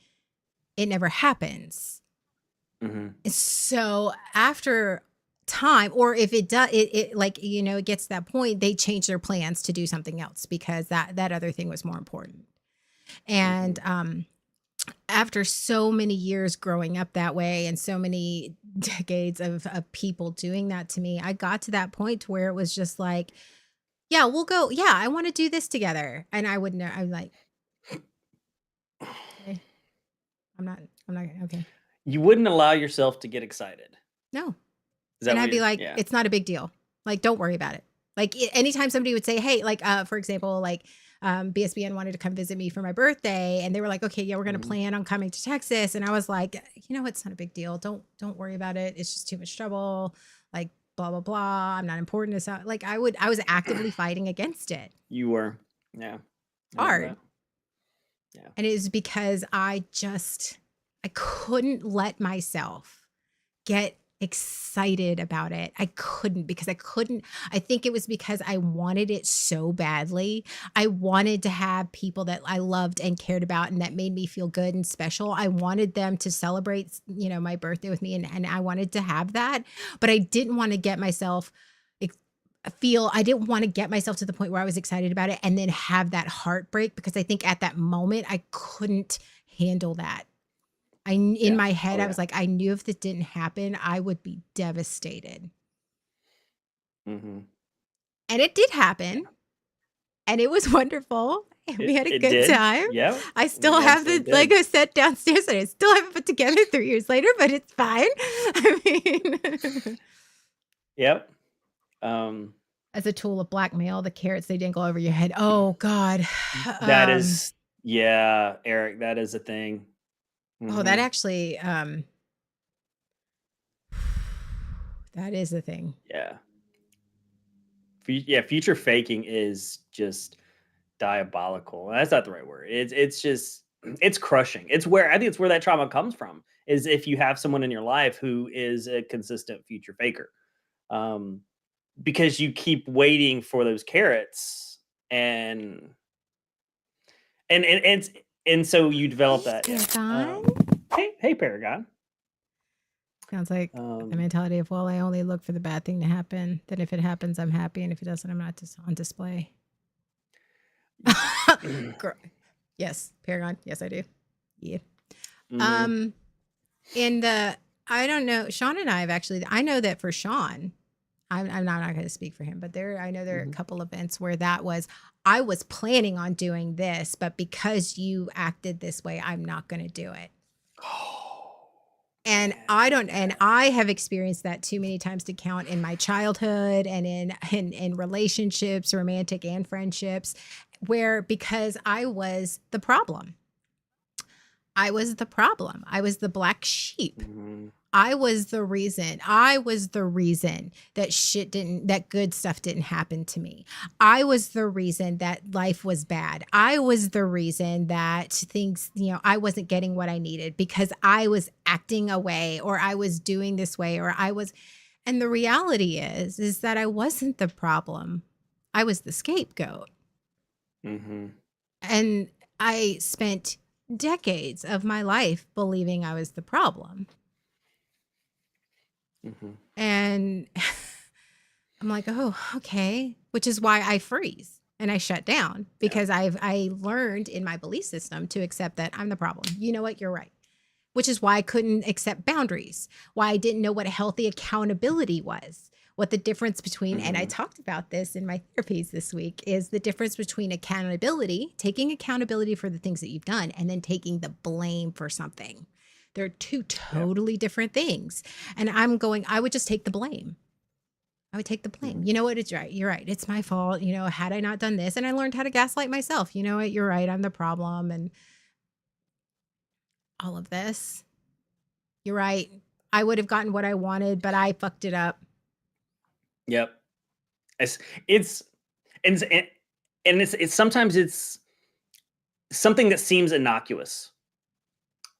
it never happens. Mhm. So after time, or if it does, it like, it gets to that point, they change their plans to do something else because that other thing was more important. And Mhm. after so many years growing up that way and so many decades of people doing that to me, I got to that point where it was just like, yeah, we'll go. Yeah, I want to do this together. And I would know, I'm like, okay, I'm not, okay. You wouldn't allow yourself to get excited. No. Is that And what I'd be you're? like, Yeah. it's not a big deal. Like, don't worry about it. Like anytime somebody would say, hey, like, for example, like, BSBN wanted to come visit me for my birthday and they were like, okay, yeah, we're going to Mhm. plan on coming to Texas. And I was like, it's not a big deal. Don't worry about it. It's just too much trouble. Like, blah, blah, blah. I'm not important. It's not like I was actively fighting against it You were. Yeah. I remember hard. that. Yeah. And it was because I couldn't let myself get excited about it. I couldn't because I think it was because I wanted it so badly. I wanted to have people that I loved and cared about and that made me feel good and special. I wanted them to celebrate, my birthday with me, and I wanted to have that, but I didn't want to get myself I didn't want to get myself to the point where I was excited about it and then have that heartbreak, because I think at that moment I couldn't handle that. In Yeah. my head, Oh, I yeah. was like, I knew if this didn't happen, I would be devastated. Mhm. And it did happen. And it was wonderful. And we had a It good did. time. Yep. I still We have the absolutely did. Lego set downstairs and I still haven't put together 3 years later, but it's fine. I mean, Yep. Um, as a tool of blackmail, the carrots, they didn't go over your head. Oh God. that is, yeah, Eric, that is a thing. Oh, that Mhm. actually, that is a thing. Yeah. Yeah, future faking is just diabolical. That's not the right word. It's just it's crushing. I think it's where that trauma comes from. Is if you have someone in your life who is a consistent future faker, um, because you keep waiting for those carrots, and and and and, and so you develop that. Yeah. Paragon? Hey, Paragon. Sounds like the Um, mentality of, well, I only look for the bad thing to happen. Then if it happens, I'm happy. And if it doesn't, I'm not on display. Girl. Yes, Paragon. Yes, I do. Yeah. mhm. And I don't know. Sean and I have actually. I know that for Sean, I'm not going to speak for him, but I know there are a Mhm. couple events where that was. I was planning on doing this, but because you acted this way, I'm not going to do it. And I have experienced that too many times to count in my childhood and in relationships, romantic and friendships, where because I was the problem. I was the problem. I was the black sheep. Mhm. I was the reason. I was the reason that good stuff didn't happen to me. I was the reason that life was bad. I was the reason that things, I wasn't getting what I needed because I was acting away or I was doing this way and the reality is that I wasn't the problem. I was the scapegoat. Mhm. And I spent decades of my life believing I was the problem. Mhm. And I'm like, oh, okay. Which is why I freeze and I shut down because I learned in my belief system to accept that I'm the problem. You know what? You're right. Which is why I couldn't accept boundaries, why I didn't know what a healthy accountability was, what the difference between, and I talked about this in my therapies this week, is the difference between accountability, taking accountability for the things that you've done, and then taking the blame for something. They're two totally different things. And I would just take the blame. I would take the blame. You know what? It's right. You're right. It's my fault. Had I not done this, and I learned how to gaslight myself. You know what? You're right. I'm the problem. And all of this. You're right. I would have gotten what I wanted, but I fucked it up. Yep. It's sometimes it's something that seems innocuous,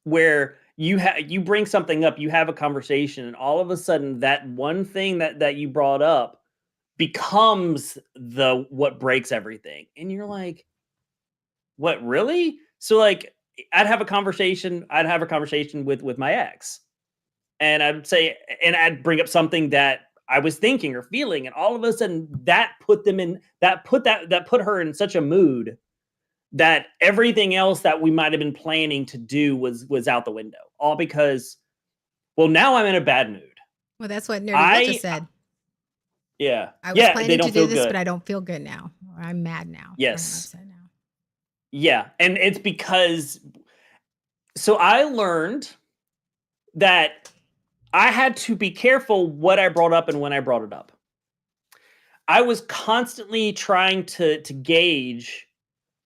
where you bring something up, you have a conversation, and all of a sudden that one thing that you brought up becomes what breaks everything, and you're like, what, really? So like, I'd have a conversation with my ex, and I'd bring up something that I was thinking or feeling, and all of a sudden that put her in such a mood that everything else that we might have been planning to do was out the window. All because, well, now I'm in a bad mood. Well, that's what Nerdy Will just said. Yeah. I was planning to do this, but I don't feel good now. Or I'm mad now. Yes. Or I'm upset now. Yeah. And it's because, so I learned that I had to be careful what I brought up and when I brought it up. I was constantly trying to gauge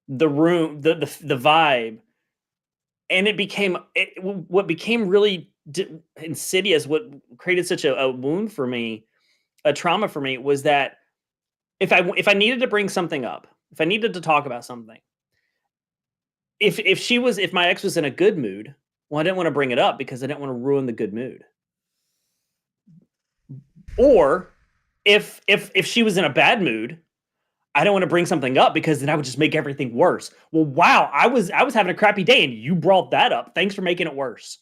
the room, the vibe, and what became really insidious, what created such a wound for me, a trauma for me, was that if I needed to bring something up, if I needed to talk about something, if my ex was in a good mood, well, I didn't want to bring it up because I didn't want to ruin the good mood. Or if she was in a bad mood, I don't want to bring something up because then I would just make everything worse. Well, wow, I was having a crappy day and you brought that up. Thanks for making it worse.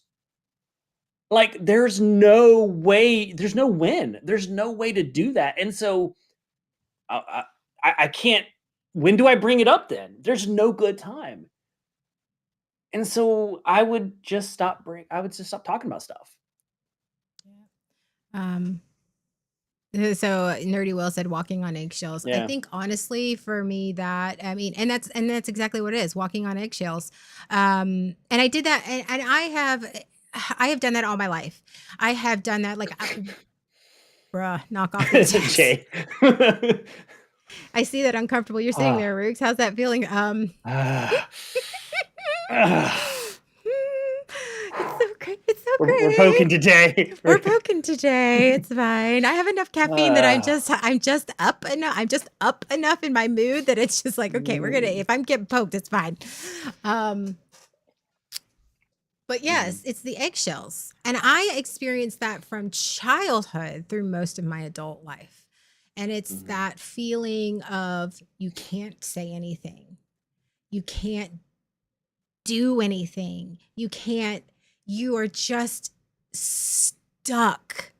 Like, there's no way, there's no win. There's no way to do that. And so I can't, when do I bring it up then? There's no good time. And so I would just stop talking about stuff. So Nerdy Will said walking on eggshells. Yeah. I think honestly for me and that's exactly what it is, walking on eggshells. And I did that and I have done that all my life. I have done that bruh, knock off the Jay. I see that uncomfortable. You're sitting there, Rooks. How's that feeling? It's so great. We're poking today. We're poking today. It's fine. I have enough caffeine that I'm just up enough. I'm just up enough in my mood that it's just like, okay, if I'm getting poked, it's fine. But yes, it's the eggshells. And I experienced that from childhood through most of my adult life. And it's that feeling of you can't say anything. You can't do anything. You are just stuck.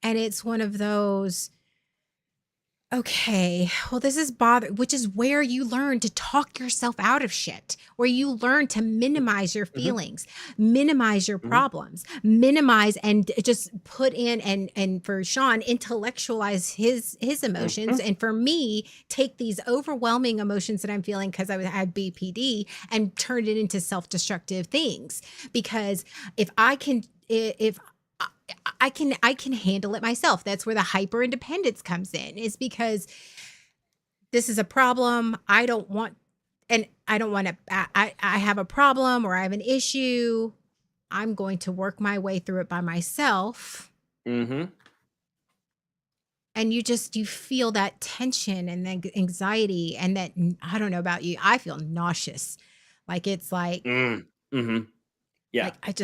And it's one of those, okay, well, this is which is where you learn to talk yourself out of shit, where you learn to minimize your feelings, minimize your problems, minimize and just put in and for Sean, intellectualize his emotions. And for me, take these overwhelming emotions that I'm feeling because I had BPD and turn it into self-destructive things. Because if I can handle it myself. That's where the hyper independence comes in, is because this is a problem. I don't want and I don't want to, I have a problem or I have an issue. I'm going to work my way through it by myself. Mm-hmm. And you feel that tension and then anxiety and that, I don't know about you, I feel nauseous. Like it's like, Mm-hmm. Yeah. like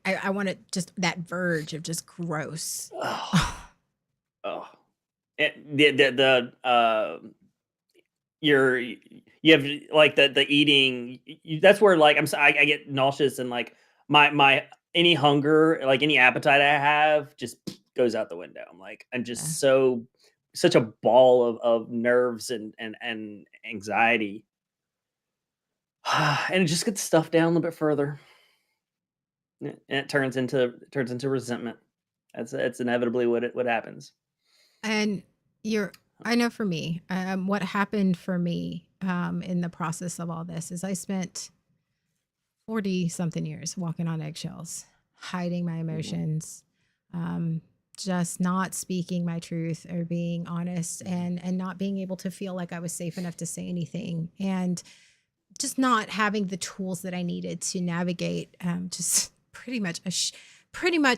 I want to just that verge of just gross. Oh. Oh. You have like the eating. That's where like I get nauseous and like my any hunger, like any appetite I have, just goes out the window. I'm Yeah. just such a ball of nerves and anxiety, and it just gets stuffed down a little bit further, and it turns into resentment. That's inevitably what happens. And I know for me, what happened for me in the process of all this is I spent 40 something years walking on eggshells, hiding my emotions, just not speaking my truth or being honest and not being able to feel like I was safe enough to say anything, and just not having the tools that I needed to navigate just pretty much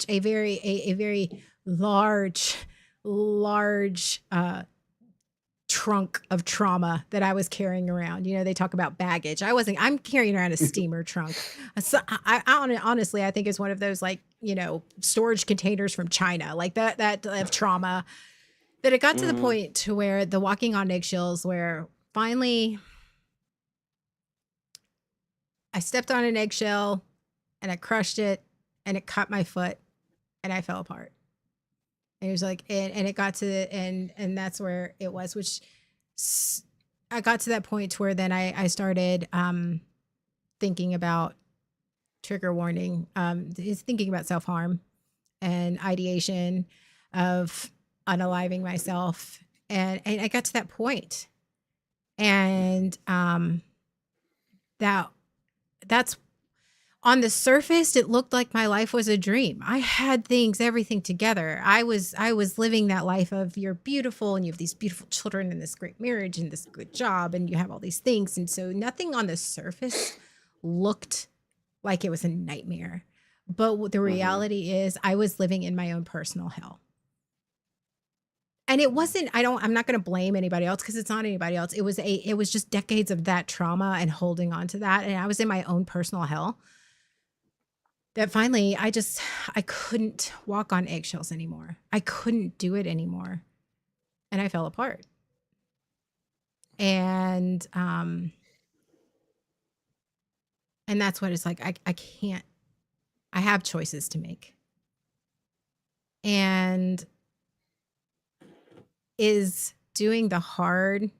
a very large trunk of trauma that I was carrying around. You know, they talk about baggage. I'm carrying around a steamer trunk. So honestly, I think it's one of those like, you know, storage containers from China, like that of trauma, that it got to the point to where the walking on eggshells, where finally I stepped on an eggshell and I crushed it and it cut my foot and I fell apart. And it was like, and it got to and that's where it was, which I got to that point to where then I started thinking about trigger warning, is thinking about self-harm and ideation of unaliving myself. And I got to that point. And that's on the surface, it looked like my life was a dream. I had everything together. I was living that life of you're beautiful and you have these beautiful children and this great marriage and this good job and you have all these things. And so nothing on the surface looked like it was a nightmare. But the reality is I was living in my own personal hell. And it wasn't, I'm not going to blame anybody else because it's not anybody else. It was just decades of that trauma and holding on to that. And I was in my own personal hell. That finally, I couldn't walk on eggshells anymore. I couldn't do it anymore. And I fell apart. And that's what it's like. I can't, I have choices to make. And is doing the hard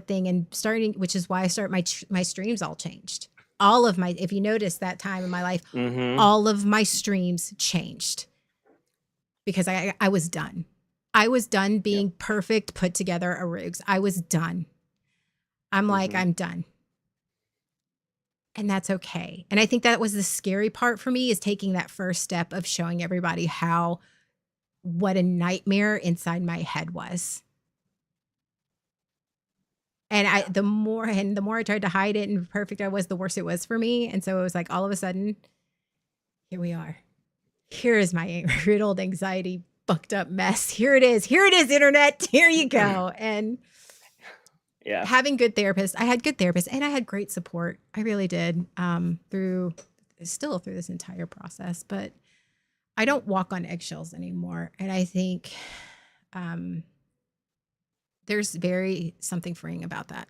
thing and starting, which is why I start my streams all changed. If you notice that time in my life, all of my streams changed because I was done. I was done being perfect, put together Arugs. I was done. I'm like, I'm done. And that's okay. And I think that was the scary part for me, is taking that first step of showing everybody what a nightmare inside my head was. And the more I tried to hide it and perfect I was, the worse it was for me. And so it was like, all of a sudden, here we are. Here is my riddled, anxiety, fucked up mess. Here it is, internet. Here you go. And having good therapists, I had good therapists and I had great support. I really did, through this entire process. But I don't walk on eggshells anymore. And I think there's something freeing about that,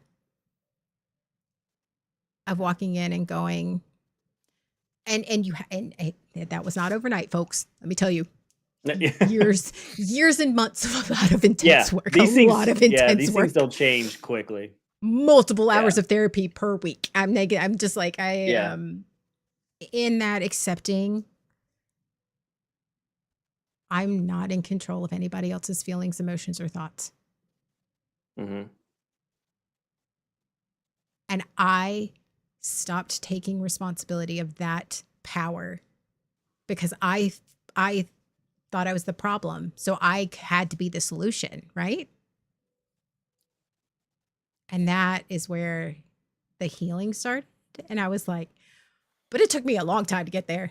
of walking in and going, and that was not overnight, folks. Let me tell you, years and months of a lot of intense work. These things don't change quickly. Multiple hours of therapy per week. I'm just like, in that accepting, I'm not in control of anybody else's feelings, emotions, or thoughts. And I stopped taking responsibility of that power because I thought I was the problem. So I had to be the solution, right? And that is where the healing started. And I was like, but it took me a long time to get there.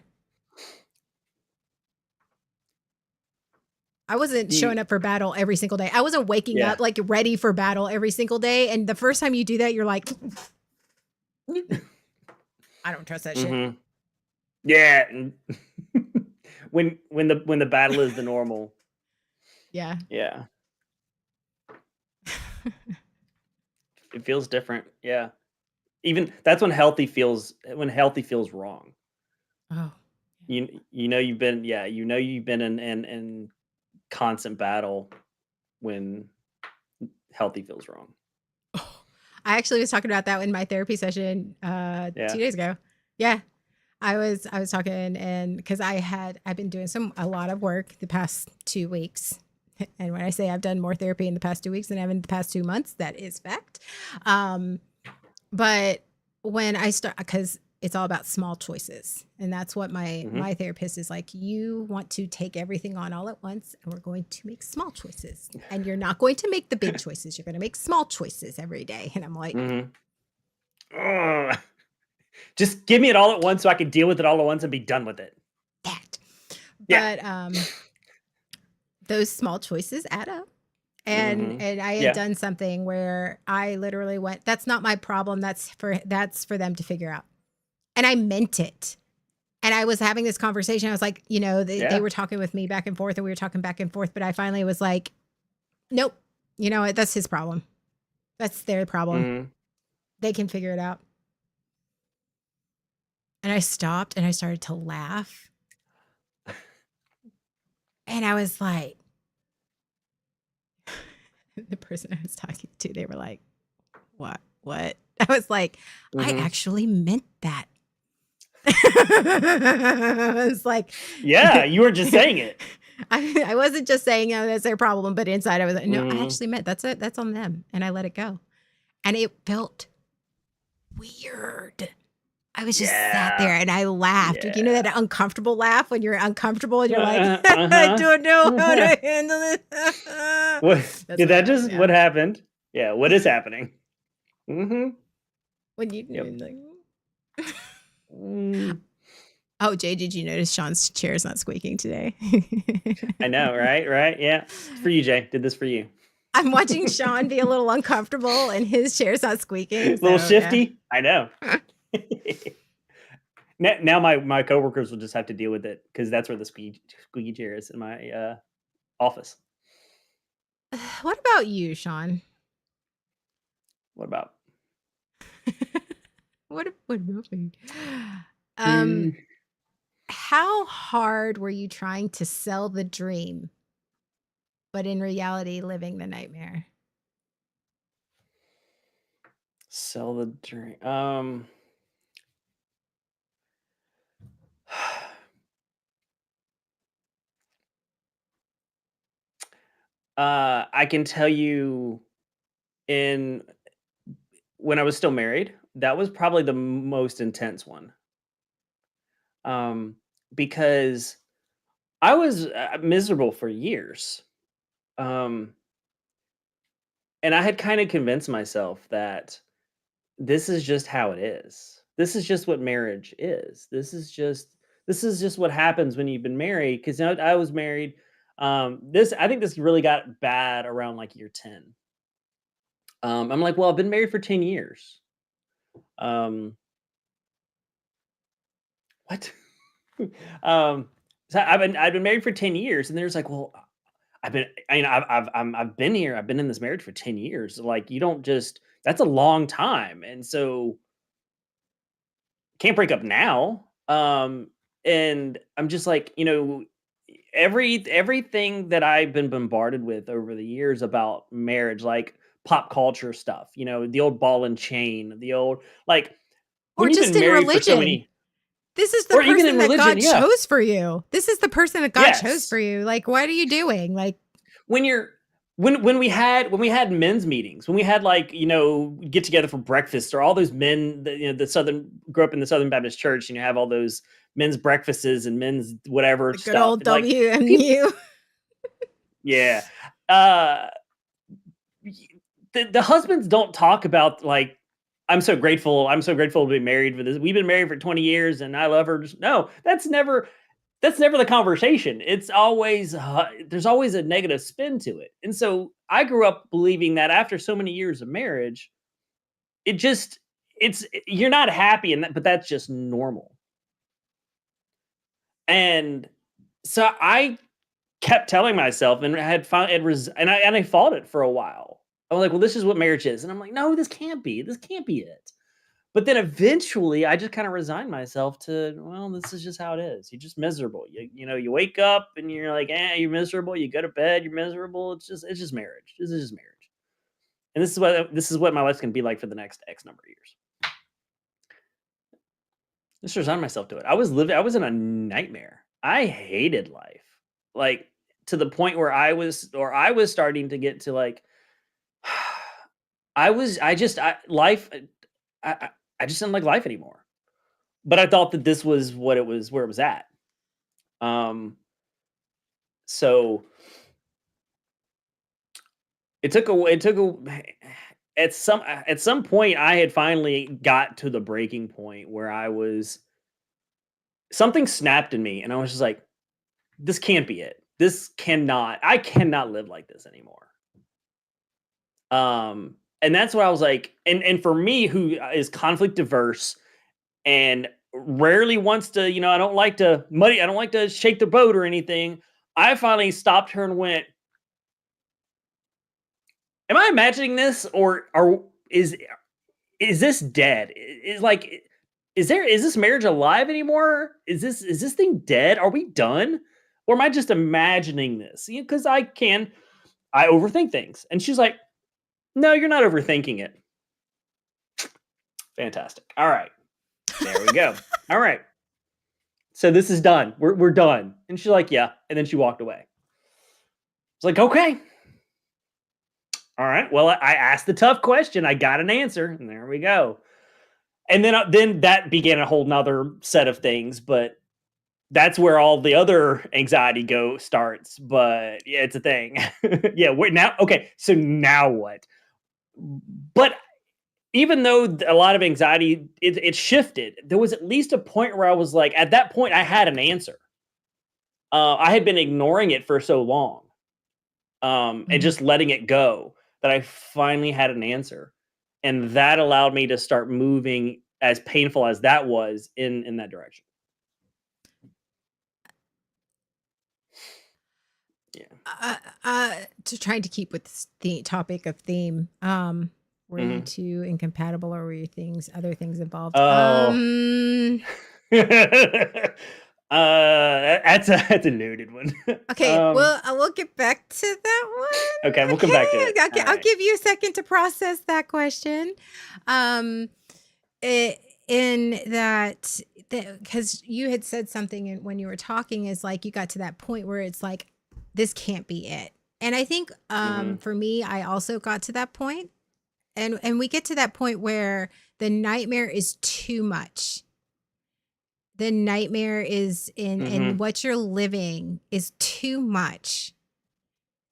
I wasn't showing up for battle every single day. I wasn't waking up like ready for battle every single day. And the first time you do that, you're like, I don't trust that shit. Yeah. when the battle is the normal. Yeah. Yeah. It feels different. Yeah. Even that's when healthy feels wrong. Oh. You know you've been in constant battle when healthy feels wrong. I actually was talking about that in my therapy session 2 days ago. Yeah. I was talking, and because I've been doing a lot of work the past 2 weeks. And when I say I've done more therapy in the past 2 weeks than I've in the past 2 months, that is fact. But when I start, because it's all about small choices. And that's what my therapist is like. You want to take everything on all at once, and we're going to make small choices. And you're not going to make the big choices. You're going to make small choices every day. And I'm like, just give me it all at once so I can deal with it all at once and be done with it. That. But those small choices add up. And I had done something where I literally went, that's not my problem. That's for them to figure out. And I meant it. And I was having this conversation. I was like, they were talking with me back and forth, and we were talking back and forth. But I finally was like, nope, you know what? That's his problem. That's their problem. They can figure it out. And I stopped and I started to laugh. And I was like, the person I was talking to, they were like, what? I was like, I actually meant that. I was like, yeah, you were just saying it. I wasn't just saying, that's their problem, but inside I was like, no, I actually meant that's it. That's on them. And I let it go. And it felt weird. I was just sat there and I laughed. Yeah. You know that uncomfortable laugh when you're uncomfortable and you're like, I don't know how to handle it. What happened? Yeah, what is happening? When you Oh, Jay, did you notice Sean's chair is not squeaking today? I know, right? Yeah. It's for you, Jay. Did this for you. I'm watching Sean be a little uncomfortable and his chair's not squeaking. A little shifty. Yeah. I know. Now my coworkers will just have to deal with it because that's where the squeaky chair is in my office. What about you, Sean? What about? What about me? How hard were you trying to sell the dream, but in reality living the nightmare? Sell the dream. I can tell you when I was still married, that was probably the most intense one. Because I was miserable for years. And I had kind of convinced myself that this is just how it is. This is just what marriage is. This is just what happens when you've been married. Because I was married. I think this really got bad around like year 10. I'm like, well, I've been married for 10 years. What? So I've been married for 10 years, and there's like, well, I've been here. I've been in this marriage for 10 years. Like, you don't just, that's a long time. And so can't break up now. And I'm just like, everything that I've been bombarded with over the years about marriage, like pop culture stuff, the old ball and chain, the old, like, or just in religion. This is the person that God chose for you. This is the person that God chose for you. Like, what are you doing? Like, when we had men's meetings, when we had get together for breakfast, or all those men that grew up in the Southern Baptist Church, and you have all those men's breakfasts and men's whatever the stuff. Good old WMU. Yeah. the husbands don't talk about like, I'm so grateful to be married for this. We've been married for 20 years and I love her. No, that's never the conversation. It's always there's always a negative spin to it. And so I grew up believing that after so many years of marriage, you're not happy in that, but that's just normal. And so I kept telling myself, and I fought it for a while. I was like, well, this is what marriage is. And I'm like, no, this can't be it. But then eventually I just kind of resigned myself to, well, this is just how it is. You're just miserable. You wake up and you're like, you're miserable. You go to bed, you're miserable. It's just marriage. This is just marriage. And this is what my life's going to be like for the next X number of years. Just resigned myself to it. I was in a nightmare. I hated life. Like to the point where I was starting to get to like, I just didn't like life anymore. But I thought that this was where it was at. So at some point I had finally got to the breaking point where something snapped in me and I was just like, this can't be it. I cannot live like this anymore. And that's what I was like, and for me, who is conflict diverse and rarely wants to, I don't like to shake the boat or anything. I finally stopped her and went, am I imagining this or is this dead? Is this marriage alive anymore? Is this thing dead? Are we done? Or am I just imagining this? Because I overthink things. And she's like, no, you're not overthinking it. Fantastic. All right. There we go. All right. So this is done. We're done. And she's like, yeah. And then she walked away. It's like, okay. All right. Well, I asked the tough question. I got an answer. And there we go. And then that began a whole nother set of things. But that's where all the other anxiety starts. But yeah, it's a thing. Yeah. Okay. So now what? But even though a lot of anxiety, it shifted, there was at least a point where I was like, at that point, I had an answer. I had been ignoring it for so long and just letting it go that I finally had an answer. And that allowed me to start moving, as painful as that was, in that direction. Yeah. To trying to keep with the topic of theme, were you two incompatible, or were you other things involved? Oh. That's a loaded one. Okay, well, we'll get back to that one. Okay, we'll come back to it. Okay, I'll give you a second to process that question. In that, because you had said something when you were talking, is like you got to that point where it's like, this can't be it. And I think for me, I also got to that point. And we get to that point where the nightmare is too much. The nightmare is in what you're living is too much,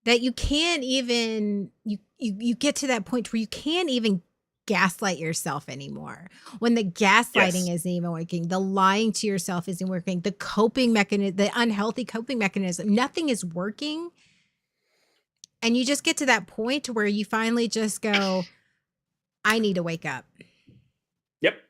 that you can't even, you get to that point where you can't even gaslight yourself anymore. When the gaslighting isn't even working, the lying to yourself isn't working, the coping mechanism, the unhealthy coping mechanism, nothing is working. And you just get to that point where you finally just go, I need to wake up. Yep.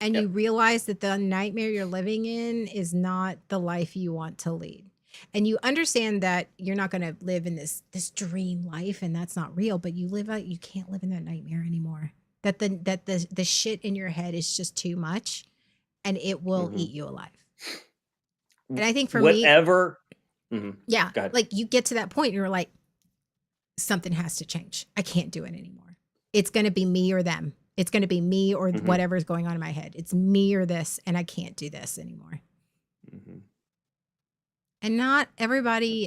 And you realize that the nightmare you're living in is not the life you want to lead. And you understand that you're not going to live in this dream life, and that's not real, but you can't live in that nightmare anymore. That the shit in your head is just too much, and it will eat you alive. And I think for me, yeah, like you get to that point and you're like, something has to change. I can't do it anymore. It's going to be me or them. It's going to be me or whatever's going on in my head. It's me or this, and I can't do this anymore. And not everybody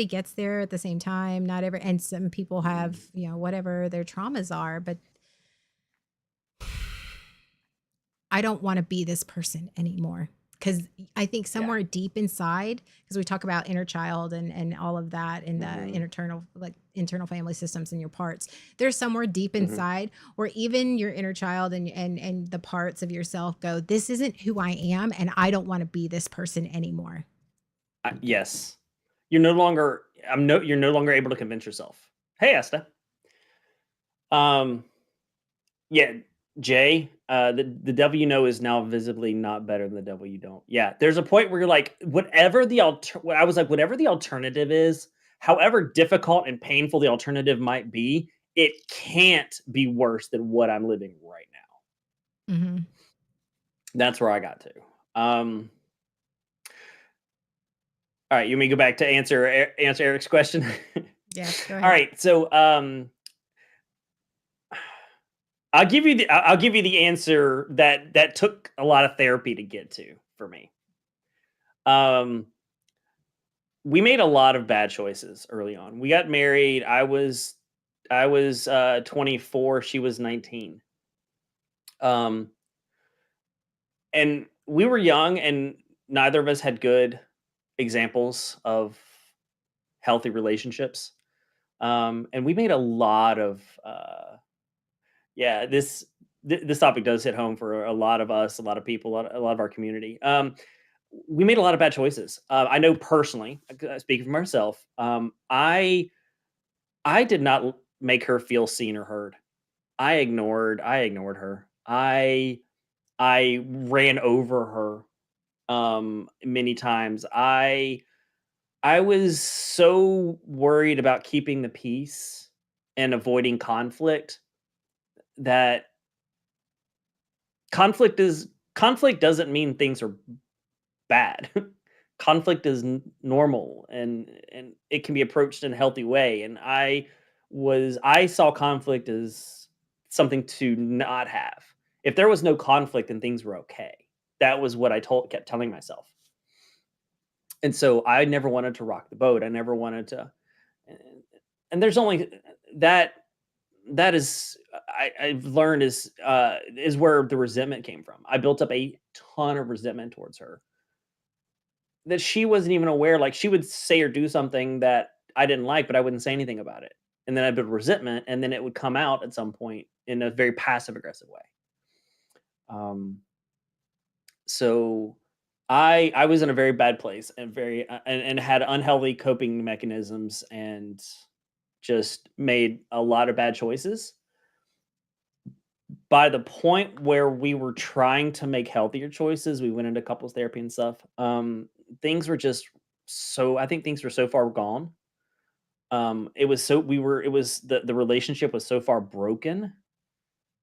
gets there at the same time. And some people have, whatever their traumas are, but I don't want to be this person anymore. because I think somewhere deep inside, because we talk about inner child and all of that in the internal family systems in your parts, there's somewhere deep inside where even your inner child and the parts of yourself go, this isn't who I am, and I don't want to be this person anymore. Yes. You're no longer able to convince yourself. Hey, Asta. Yeah, Jay, the devil you know is now visibly not better than the devil you don't. Yeah, there's a point where you're like, whatever the alternative is, however difficult and painful the alternative might be, it can't be worse than what I'm living right now. Mm-hmm. That's where I got to. All right, you may go back to answer Eric's question. Yeah, go ahead. All right, so I'll give you the answer that took a lot of therapy to get to for me. We made a lot of bad choices early on. We got married. I was 24. She was 19. And we were young, and neither of us had good examples of healthy relationships. And we made a lot of this topic does hit home for a lot of us, a lot of people, a lot of our community. We made a lot of bad choices. I know personally, speaking for myself, I did not make her feel seen or heard. I ignored her. I ran over her many times. I was so worried about keeping the peace and avoiding conflict that conflict doesn't mean things are bad. Conflict is normal, and it can be approached in a healthy way. And I saw conflict as something to not have. If there was no conflict, then things were okay. That was what I kept telling myself. And so I never wanted to rock the boat. I never wanted to. And there's only that is I've learned is where the resentment came from. I built up a ton of resentment towards her that she wasn't even aware. Like, she would say or do something that I didn't like, but I wouldn't say anything about it. And then I'd build resentment, and then it would come out at some point in a very passive aggressive way. So I was in a very bad place and and had unhealthy coping mechanisms, and just made a lot of bad choices. By the point where we were trying to make healthier choices, we went into couples therapy and stuff. Things were just I think things were so far gone. It was the relationship was so far broken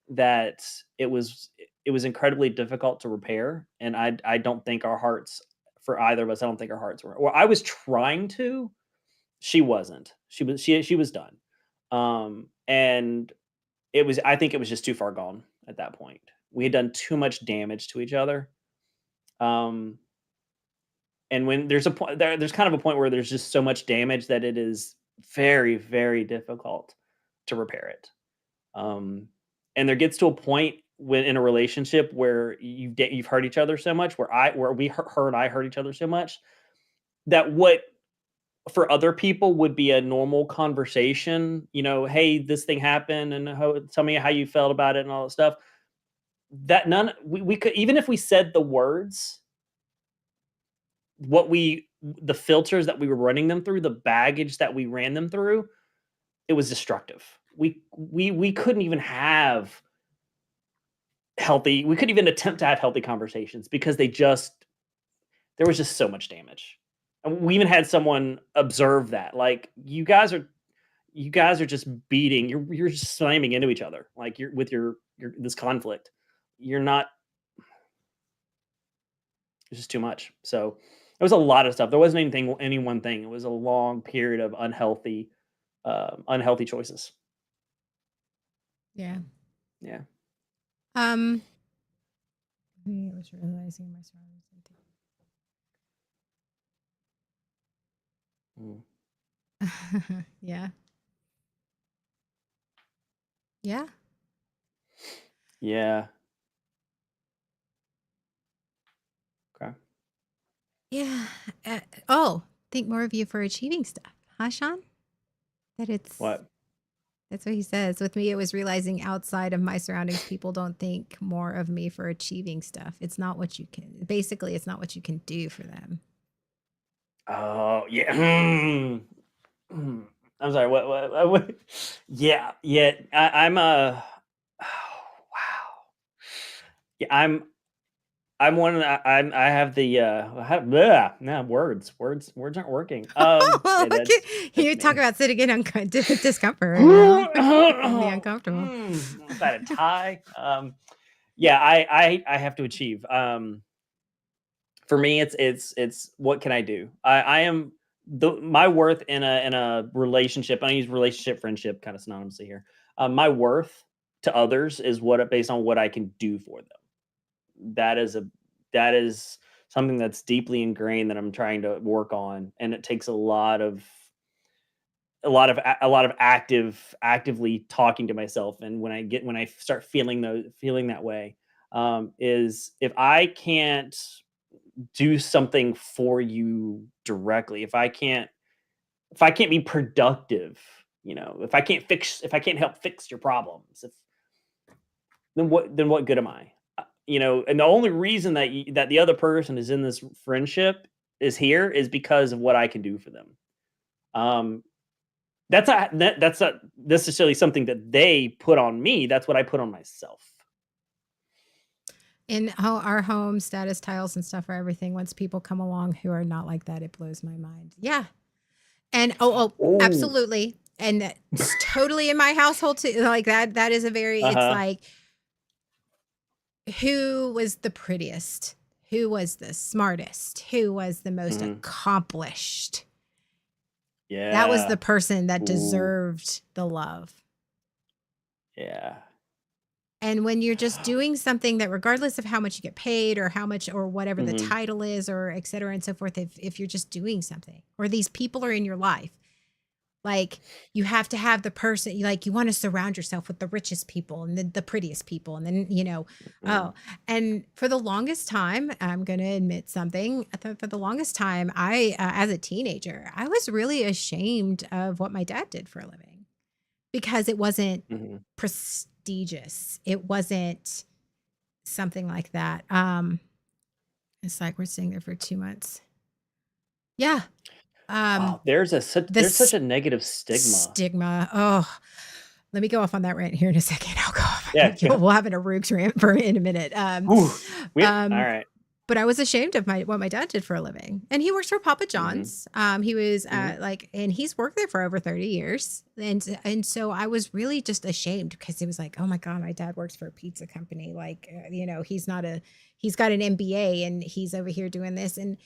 that it was incredibly difficult to repair. And I don't think our hearts, for either of us, I don't think our hearts were. Well, I was trying to. She wasn't. She was done. And I think it was just too far gone at that point. We had done too much damage to each other. And when there's there's kind of a point where there's just so much damage that it is very, very difficult to repair it. And there gets to a point when in a relationship where you've hurt each other so much, where her and I hurt each other so much, that what for other people would be a normal conversation, hey, this thing happened, and tell me how you felt about it and all that stuff. That we could, even if we said the words, the filters that we were running them through, the baggage that we ran them through, it was destructive. We couldn't even have we couldn't even attempt to have healthy conversations because there was just so much damage. And we even had someone observe that, like, you guys are just beating, you're just slamming into each other, like, you're with your this conflict. You're not. It's just too much. So it was a lot of stuff. There wasn't any one thing. It was a long period of unhealthy choices. Yeah. Yeah. I was realizing my surroundings. Yeah. Yeah. Yeah. Okay. Yeah. Oh, think more of you for achieving stuff, huh, Sean? That it's What? That's what he says. With me, it was realizing outside of my surroundings, people don't think more of me for achieving stuff. It's not what you can, basically, it's not what you can do for them. Oh yeah. I'm sorry. What? Yeah, yeah. I'm a. Wow. Yeah, I'm one. I have the. No words aren't working. Well, Yeah, look that's at that's you talk me. about sitting in discomfort right now. The uncomfortable. If I had a tie. Yeah, I have to achieve. For me, it's what can I do? I am my worth in a relationship. I use relationship, friendship, kind of synonymously here. My worth to others is based on what I can do for them. That is something that's deeply ingrained that I'm trying to work on, and it takes a lot of actively talking to myself. And when I start feeling that way, is if I can't do something for you directly, if I can't be productive, if I can't help fix your problems, then what good am I? And the only reason that the other person is in this friendship is here is because of what I can do for them. Um, that's not necessarily something that they put on me. That's what I put on myself. In our home status tiles and stuff are everything. Once people come along who are not like that, it blows my mind. Yeah. And Oh, absolutely. And that's totally in my household too. Like that is a very, it's uh-huh. like, who was the prettiest? Who was the smartest? Who was the most Mhm. accomplished? Yeah. That was the person that Ooh. deserved the love. Yeah. And when you're just doing something that regardless of how much you get paid or how much or whatever the Mhm. title is or et cetera and so forth, if you're just doing something or these people are in your life, like you have to have the person, you want to surround yourself with the richest people and the prettiest people. And then, Mhm. and for the longest time, I'm going to admit something. For the longest time, as a teenager, I was really ashamed of what my dad did for a living because it wasn't Mhm. prestigious. It wasn't something like that. It's like we're staying there for 2 months. Yeah. Wow, The there's such a negative stigma. stigma. Oh, let me go off on that rant here in a second. I'll go off. Yeah. We'll have an Arooks rant in a minute. Whew. All Um, right. but I was ashamed of what my dad did for a living, and he works for Papa Mhm. John's. He was Mhm. and he's worked there for over 30 years, and so I was really just ashamed because it was like, oh my god, my dad works for a pizza company. Like, he's got an MBA and he's over here doing this. And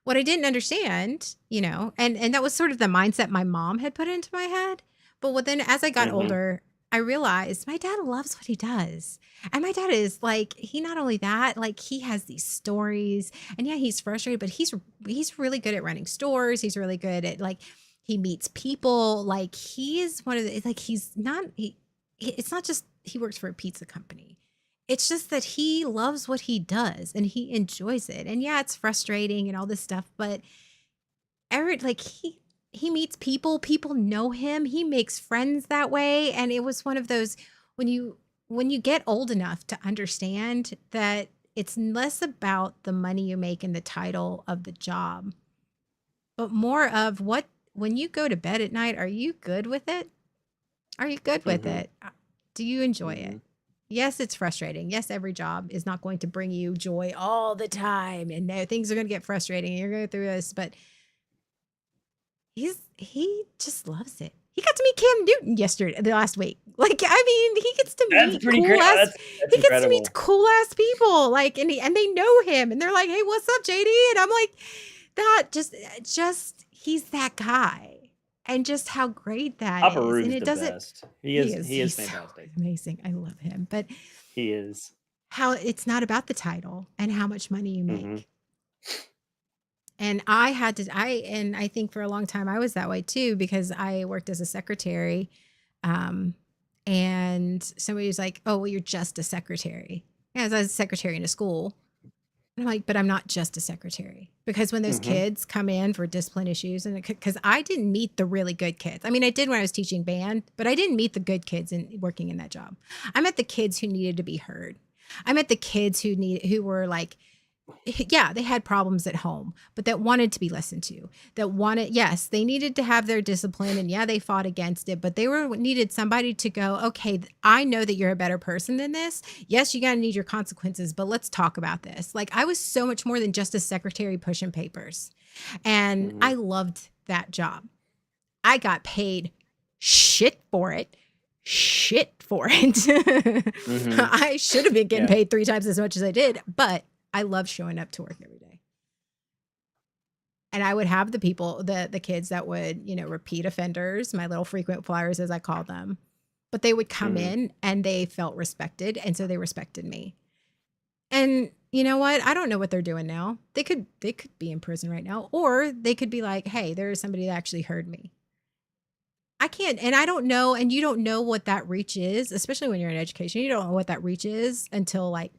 what I didn't understand, and that was sort of the mindset my mom had put into my head. But then as I got Mhm. older, I realized my dad loves what he does. And my dad is like, he not only that, like he has these stories. And yeah, he's frustrated, but he's really good at running stores. He's really good at like he meets people. Like he is one of the like it's not just he works for a pizza company. It's just that he loves what he does and he enjoys it. And yeah, it's frustrating and all this stuff, but like he meets people know him, he makes friends that way. And it was one of those when you get old enough to understand that it's less about the money you make and the title of the job, but more of when you go to bed at night, are you good with it? Are you good with Mhm. it? Do you enjoy it? Mhm. Yes, it's frustrating. Yes, every job is not going to bring you joy all the time. And no, things are going to get frustrating and you're going through this, but he just loves it. He got to meet Cam Newton the last week. Like, I mean, he gets to That's meet pretty cool great. Oh, ass. that's He gets to meet incredible. cool ass people. Like, and they know him, and they're like, "Hey, what's up, JD?" And I'm like, that just he's that guy, and just how great that Papa is. And Root's it the doesn't. best. He is He's so fantastic. amazing. I love him, but He is. how it's not about the title and how much money you Mhm. make. And I think for a long time I was that way too because I worked as a secretary. And somebody was like, "Oh, well, you're just a secretary." Yeah, I was a secretary in a school. And I'm like, but I'm not just a secretary. Because when those Mhm. kids come in for discipline issues, and because I didn't meet the really good kids. I mean, I did when I was teaching band, but I didn't meet the good kids in working in that job. I met the kids who needed to be heard. I met the kids who were like, yeah, they had problems at home, but that wanted to be listened to. That wanted, yes, they needed to have their discipline, and yeah, they fought against it, but they needed somebody to go, okay, I know that you're a better person than this. Yes, you got to need your consequences, but let's talk about this. Like, I was so much more than just a secretary pushing papers, and Mhm. I loved that job. I got paid shit for it. Mhm. I should have been getting Yeah. paid 3 times as much as I did, but I love showing up to work every day. And I would have the people, the kids that would, repeat offenders, my little frequent flyers, as I call them, but they would come Mhm. in and they felt respected. And so they respected me. And you know what? I don't know what they're doing now. They could be in prison right now, or they could be like, hey, there is somebody that actually heard me. I can't, and I don't know, and you don't know what that reach is, especially when you're in education. You don't know what that reach is until like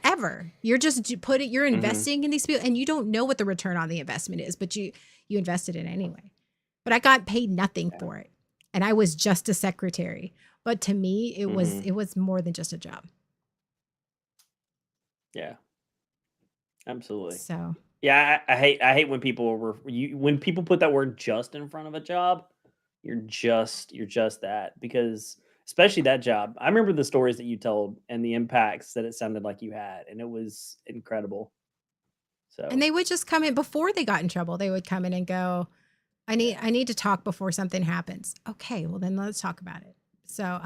ever. You're just you're Mhm. investing in these people, and you don't know what the return on the investment is, but you invested in anyway. But I got paid nothing Yeah. for it, and I was just a secretary. But to me, it Mhm. was more than just a job. Yeah. Absolutely. So Yeah, I hate when people when people put that word "just" in front of a job. You're just that, because especially that job. I remember the stories that you told and the impacts that it sounded like you had, and it was incredible. and So they would just come in before they got in trouble. They would come in and go, yeah. I need to talk before something happens. Okay, well then let's talk about it. So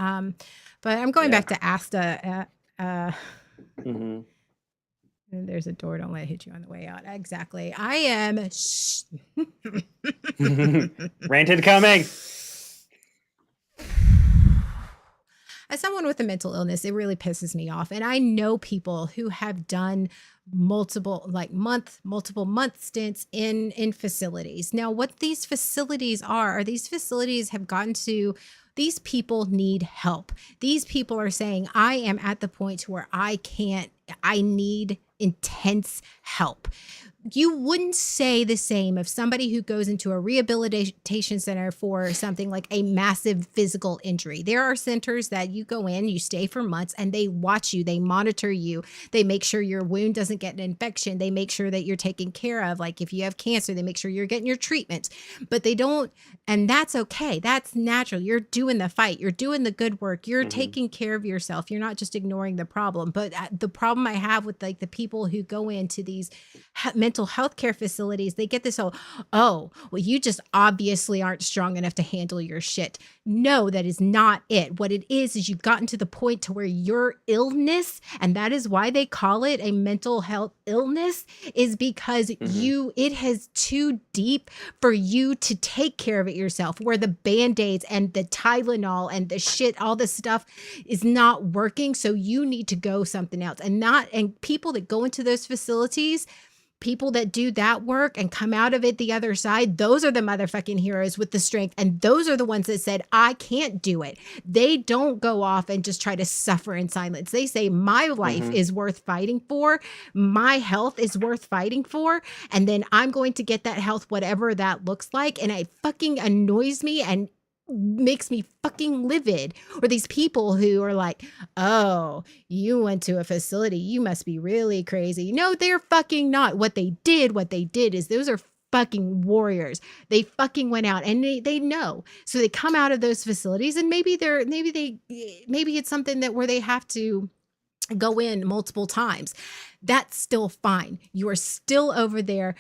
but I'm going Yeah. back to ASTA. Mhm. There's a door. Don't let it hit you on the way out. Exactly. I am. Ranted coming. As someone with a mental illness, it really pisses me off. And I know people who have done multiple month stints in facilities. Now, what these facilities are these facilities have gotten to, these people need help. These people are saying, I am at the point where I need intense help. You wouldn't say the same of somebody who goes into a rehabilitation center for something like a massive physical injury. There are centers that you go in, you stay for months, and they watch you, they monitor you, they make sure your wound doesn't get an infection, they make sure that you're taken care of. Like if you have cancer, they make sure you're getting your treatment. But they don't, and that's okay. That's natural. You're doing the fight, you're doing the good work, you're Mhm. taking care of yourself. You're not just ignoring the problem. But the problem I have with like the people who go into these mental health care facilities, they get this oh, well, you just obviously aren't strong enough to handle your shit. No, that is not it. What it is you've gotten to the point to where your illness, and that is why they call it a mental health illness, is because Mhm. it has too deep for you to take care of it yourself, where the Band-Aids and the Tylenol and the shit, all this stuff is not working. So you need to go something else. And people that go into those facilities, people that do that work and come out of it the other side, those are the motherfucking heroes with the strength. And those are the ones that said, I can't do it. They don't go off and just try to suffer in silence. They say, my life Mhm. is worth fighting for. My health is worth fighting for. And then I'm going to get that health, whatever that looks like. And it fucking annoys me and makes me fucking livid. Or these people who are like, oh, you went to a facility, you must be really crazy. No, they're fucking not. What they did is those are fucking warriors. They fucking went out and they know. So they come out of those facilities, and maybe it's something that where they have to go in multiple times. That's still fine. You are still over there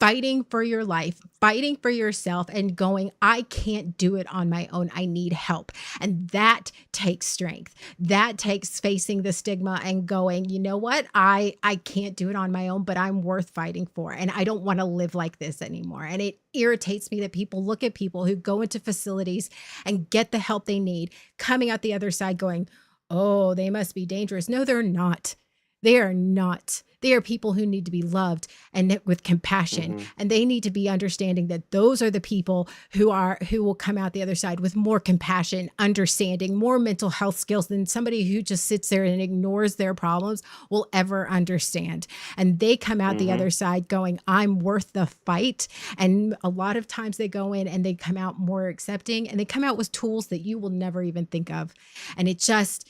fighting for your life, fighting for yourself, and going, I can't do it on my own. I need help. And that takes strength. That takes facing the stigma and going, you know what? I can't do it on my own, but I'm worth fighting for. And I don't want to live like this anymore. And it irritates me that people look at people who go into facilities and get the help they need, coming out the other side going, oh, they must be dangerous. No, they're not. They are not. They are people who need to be loved and with compassion. And they need to be understanding that those are the people who will come out the other side with more compassion, understanding, more mental health skills than somebody who just sits there and ignores their problems will ever understand. And they come out the other side going, I'm worth the fight. And a lot of times they go in and they come out more accepting, and they come out with tools that you will never even think of. And it just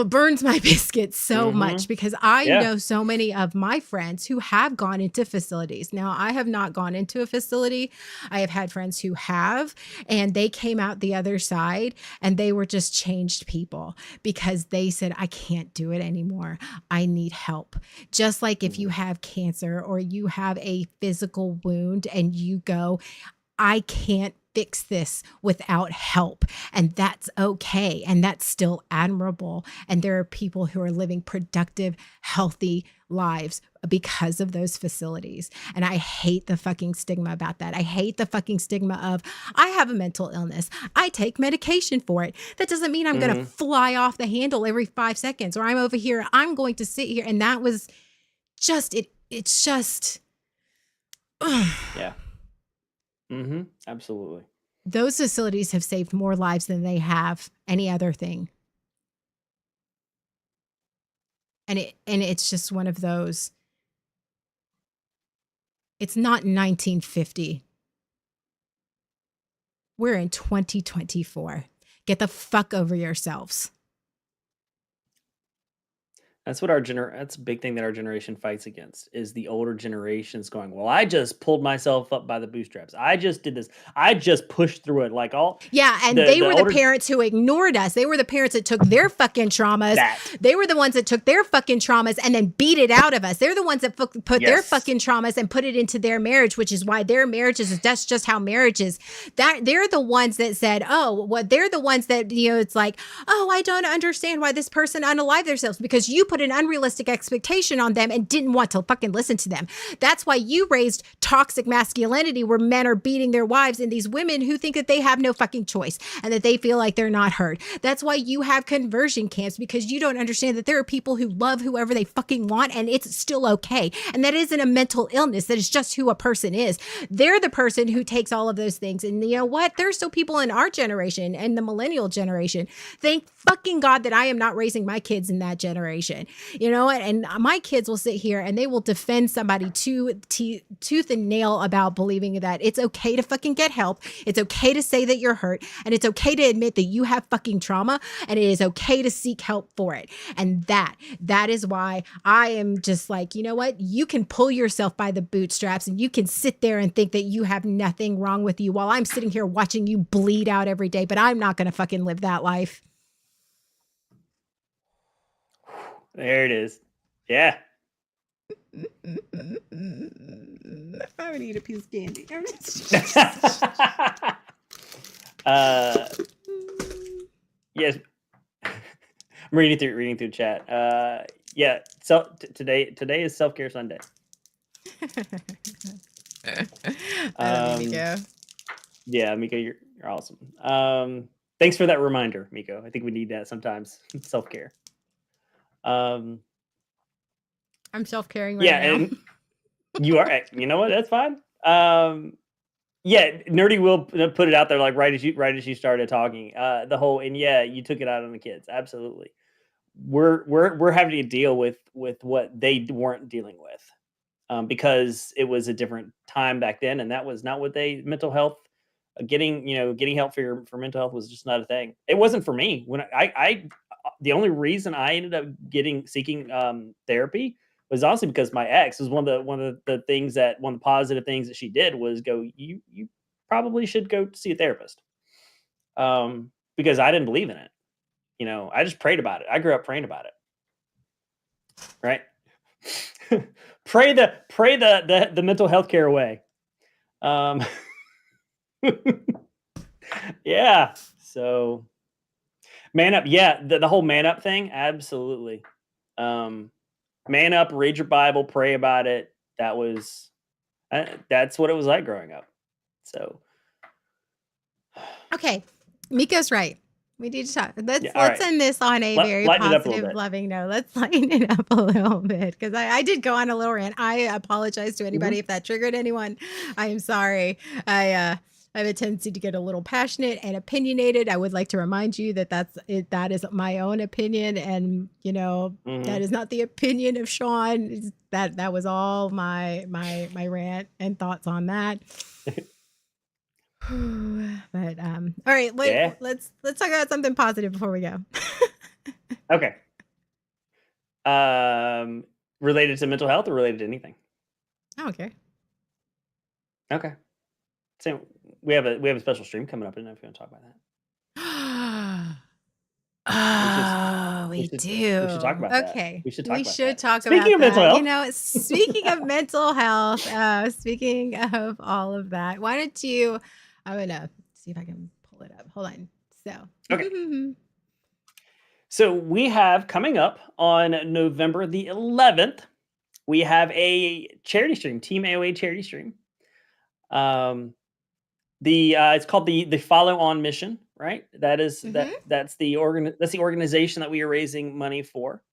burns my biscuits so much, because I know so many of my friends who have gone into facilities. Now, I have not gone into a facility. I have had friends who have, and they came out the other side and they were just changed people because they said, I can't do it anymore. I need help. Just like if you have cancer or you have a physical wound and you go, I can't fix this without help. And that's okay. And that's still admirable. And there are people who are living productive, healthy lives because of those facilities. And I hate the fucking stigma about that. I hate the fucking stigma of, I have a mental illness. I take medication for it. That doesn't mean I'm going to fly off the handle every 5 seconds, or I'm over here, I'm going to sit here. And that was just, it's just, yeah. Absolutely. Those facilities have saved more lives than they have any other thing. And it's just one of those. It's not 1950. We're in 2024. Get the fuck over yourselves. That's what that's a big thing that our generation fights against, is the older generations going, well, I just pulled myself up by the bootstraps. I just did this. I just pushed through it. Like all. Yeah. And they were the parents who ignored us. They were the parents that took their fucking traumas. They were the ones that took their fucking traumas and then beat it out of us. They're the ones that put their fucking traumas and put it into their marriage, which is why their marriages, that's just how marriage is. That they're the ones that said, oh, well, they're the ones that, it's like, oh, I don't understand why this person unalived themselves, because you put an unrealistic expectation on them and didn't want to fucking listen to them. That's why you raised toxic masculinity, where men are beating their wives, and these women who think that they have no fucking choice and that they feel like they're not heard. That's why you have conversion camps, because you don't understand that there are people who love whoever they fucking want and it's still okay. And that isn't a mental illness. That is just who a person is. They're the person who takes all of those things. And you know what? There's still people in our generation and the millennial generation. Thank fucking God that I am not raising my kids in that generation. You know what? And my kids will sit here and they will defend somebody tooth and nail about believing that it's okay to fucking get help. It's okay to say that you're hurt, and it's okay to admit that you have fucking trauma, and it is okay to seek help for it. And that is why I am just like, you know what? You can pull yourself by the bootstraps and you can sit there and think that you have nothing wrong with you while I'm sitting here watching you bleed out every day, but I'm not going to fucking live that life. There it is. Yeah. I would eat a piece of candy. Yes. I'm reading through chat. Yeah. So today is Self-Care Sunday. Miko. Yeah, Miko, you're awesome. Thanks for that reminder, Miko. I think we need that sometimes. Self-care. I'm self-caring right now. And you are. You know what? That's fine. Yeah, Nerdy will put it out there like right as you started talking. You took it out on the kids. Absolutely. We're having to deal with what they weren't dealing with, because it was a different time back then, and that was not what mental health. Getting help for mental health was just not a thing. It wasn't for me. When I the only reason I ended up seeking therapy was honestly because my ex was one of the positive things that she did was go, you probably should go see a therapist. Because I didn't believe in it. I just prayed about it. I grew up praying about it. Right? pray the mental health care away. Yeah. So man up. Yeah. The whole man up thing. Absolutely. Man up, read your Bible, pray about it. That's what it was like growing up. So. Okay. Miko's right. We need to talk. Let's Yeah, all let's right. end this on a very Lighten it up a little positive, bit. loving note. Let's lighten it up a little bit because I did go on a little rant. I apologize to anybody if that triggered anyone. I am sorry. I have a tendency to get a little passionate and opinionated. I would like to remind you that that's it. That is my own opinion, and you know that is not the opinion of Sean. That was all my rant and thoughts on that. But all right, Yeah. let's talk about something positive before we go. Okay. Related to mental health or related to anything? I don't care. Okay. So we have a special stream coming up. I don't know if you want to talk about that. Oh, we we do. should talk about that. Okay, We should talk we about should that. talk Speaking about of mental that. health. You know, speaking of mental health, speaking of all of that, why don't you? I'm gonna see if I can pull it up. Hold on. So, Okay. So we have coming up on November the 11th, we have a charity stream, Team AOA charity stream. It's called the Follow On Mission, right? That is that's the organization that we are raising money for.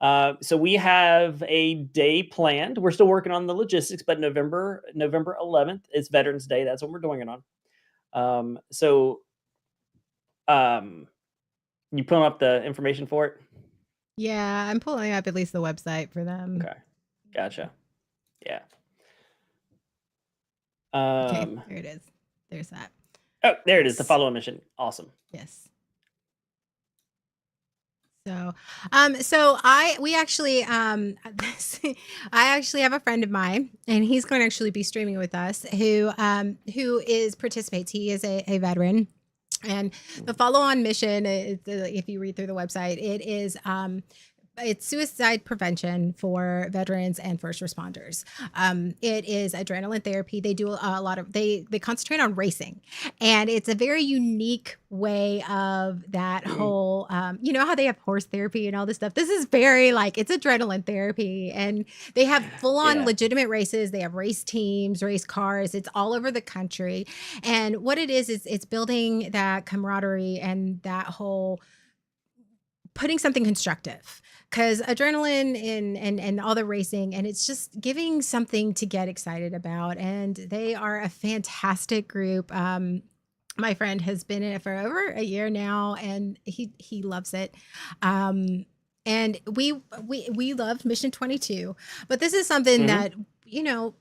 So we have a day planned. We're still working on the logistics, but November 11th is Veterans Day. That's when we're doing it on. You pulling up the information for it? Yeah, I'm pulling up at least the website for them. Okay, gotcha. Yeah. Okay, there it is. There's that. Oh, there it is. The Follow On Mission. Awesome. Yes. So, we actually, I actually have a friend of mine, and he's going to actually be streaming with us. Who participates. He is a veteran, and the Follow On Mission. If you read through the website, it is it's suicide prevention for veterans and first responders. It is adrenaline therapy. They do a lot of, they concentrate on racing, and it's a very unique way of that whole, you know how they have horse therapy and all this stuff. This is very it's adrenaline therapy, and they have full on legitimate races. They have race teams, race cars. It's all over the country. And what it is it's building that camaraderie and that whole putting something constructive, because adrenaline and all the racing, and it's just giving something to get excited about. And they are a fantastic group. My friend has been in it for over a year now, and he loves it. And we loved Mission 22, but this is something that, you know,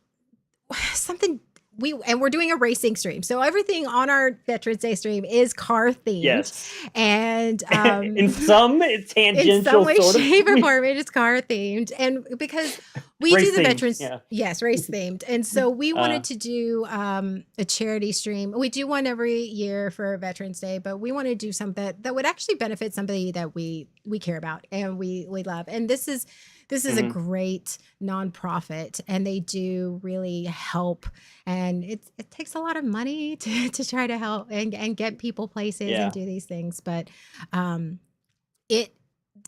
something we're doing a racing stream. So everything on our Veterans Day stream is car themed. Yes. And in some it's tangential, in some way, sort of. shape, or form, it is car themed. And because we do the Veterans, yes, race themed. And so we wanted to do a charity stream. We do one every year for Veterans Day, but we want to do something that would actually benefit somebody that we care about and we love. And this is a great nonprofit, and they do really help. And it takes a lot of money to try to help and get people places and do these things. But it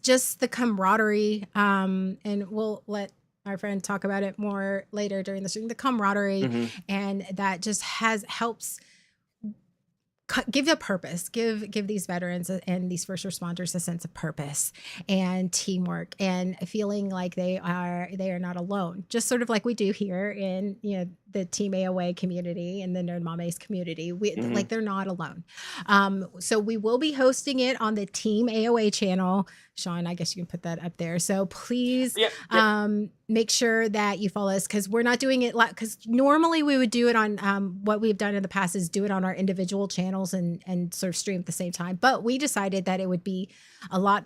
just the camaraderie, and we'll let our friend talk about it more later during the stream, the camaraderie, and that just helps give a purpose, give these veterans and these first responders a sense of purpose and teamwork, and feeling like they are not alone, just sort of like we do here in, you know, the Team AOA community and the Nerd Mames community. Like they're not alone. So we will be hosting it on the Team AOA channel. Sean, I guess you can put that up there. So please make sure that you follow us, because we're not doing it because normally we would do it on what we've done in the past is do it on our individual channels and sort of stream at the same time. But we decided that it would be a lot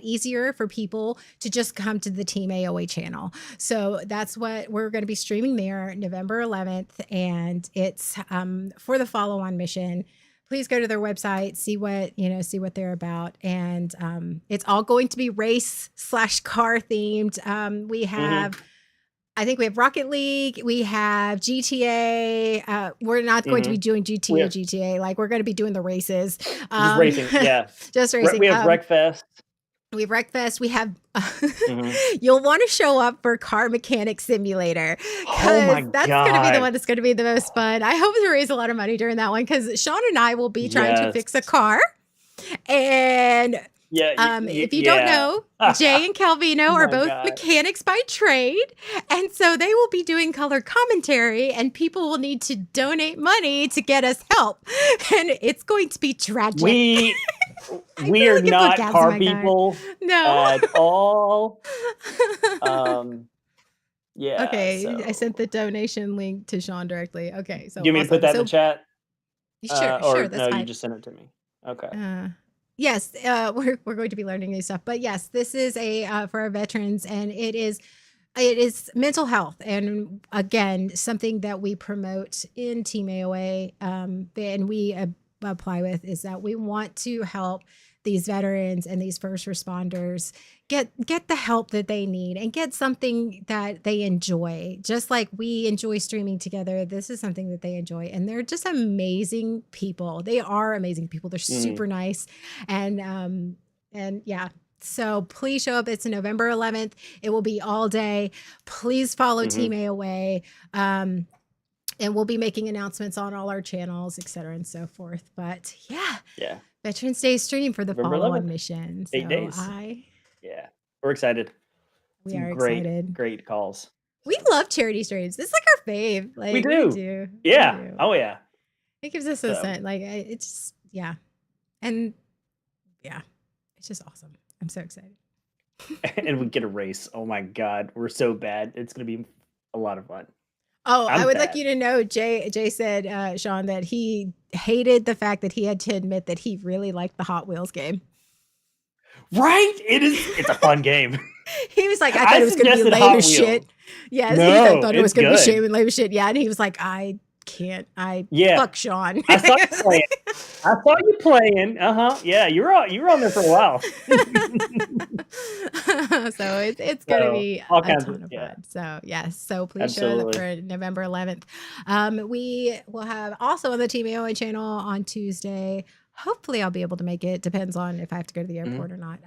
easier for people to just come to the Team AOA channel. So that's what we're going to be streaming there November 11th. And it's for the Follow On Mission. Please go to their website, see what they're about. And it's all going to be race/car themed. We have, I think we have Rocket League, we have GTA. We're not going to be doing GTA. Like, we're going to be doing the races. Just racing, just racing. We have Wreckfest. We have Wreckfest. We have, you'll want to show up for Car Mechanic Simulator, because that's going to be the one that's going to be the most fun. I hope to raise a lot of money during that one, because Sean and I will be trying to fix a car. And Yeah. if you don't know, Jay and Calvino Oh are my both God. mechanics by trade. And so they will be doing color commentary, and people will need to donate money to get us help. And it's going to be tragic. We I we feel are like it not orgasm car my guy. people No. at all. Yeah. Okay, I So, sent the donation link to Sean directly. Okay, so do you mean to put that in the chat? Sure, Or sure, that's no, fine. you just sent it to me. Okay. Yes, we're going to be learning new stuff, but yes, this is a for our veterans, and it is mental health, and again, something that we promote in Team AOA, and we apply with is that we want to help these veterans and these first responders get the help that they need and get something that they enjoy. Just like we enjoy streaming together, this is something that they enjoy, and they're just amazing people. They are amazing people. They're super nice, and yeah. So please show up. It's November 11th. It will be all day. Please follow Team AOA. And we'll be making announcements on all our channels, et cetera, and so forth. But yeah. Veterans Day stream for the November follow-on 11th. mission. 8 days. Yeah. We're excited. We Some are great, excited. great calls. We love charity streams. It's like our fave. Like We do. We Yeah. do. Oh yeah. It gives us a So. sense. Like it's just and it's just awesome. I'm so excited. And we get a race. Oh my God. We're so bad. It's gonna be a lot of fun. Oh, I I'm would like bad. you to know, Jay said, Sean, that he hated the fact that he had to admit that he really liked the Hot Wheels game. Right? It's a fun game. He was like, I thought it was going to be suggested lame Hot as shit. Wheels. Yes, No, he thought it was it's going to be good. shame and lame as shit. Yeah, and he was like, I can't. Fuck Sean. I saw you playing. Yeah, you were on there for a while. So it's going to So, be all a kinds ton of- of yeah. fun. So yes, so please show up Absolutely. for November 11th. We will have also on the Team AOA channel on Tuesday. Hopefully I'll be able to make it. Depends on if I have to go to the airport or not.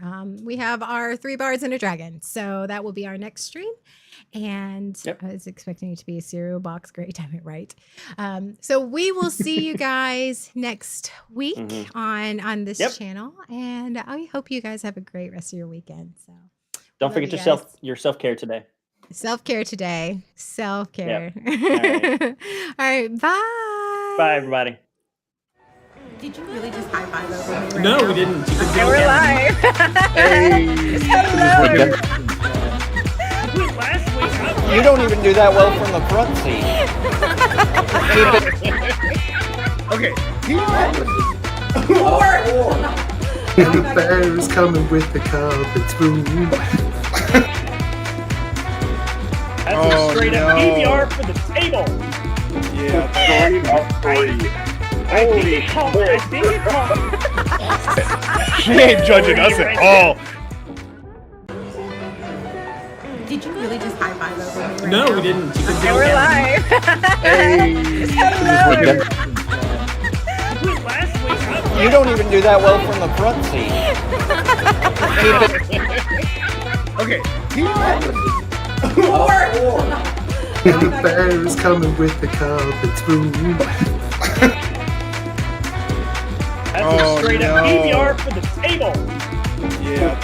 We have our 3 Bars and a Dragon. So that will be our next stream. And Yep. I was expecting it to be a cereal box. Great time it right. So we will see you guys next week on this Yep. channel. And I hope you guys have a great rest of your weekend. So Don't Love forget you your self-care today. self-care today. Self-care. All right. All right. Bye. Bye, everybody. Did you really just high five over me right No, now? we didn't. You can do Okay, it we're again. live. Hello. Last week, You don't even do that well from the front seat. Okay. The bear is coming with the carpet spoon. That's Oh, a straight up no. PBR for the table. Yeah. I think it called. She ain't judging us at all. Did you really just high five over me right No, now? we didn't. You can do Okay, it we're again. live. Hello. Last week, You don't even do that well from the front seat. Okay. The bear is coming with the carpet spoon. That's a straight up no. PBR for the table. Yeah.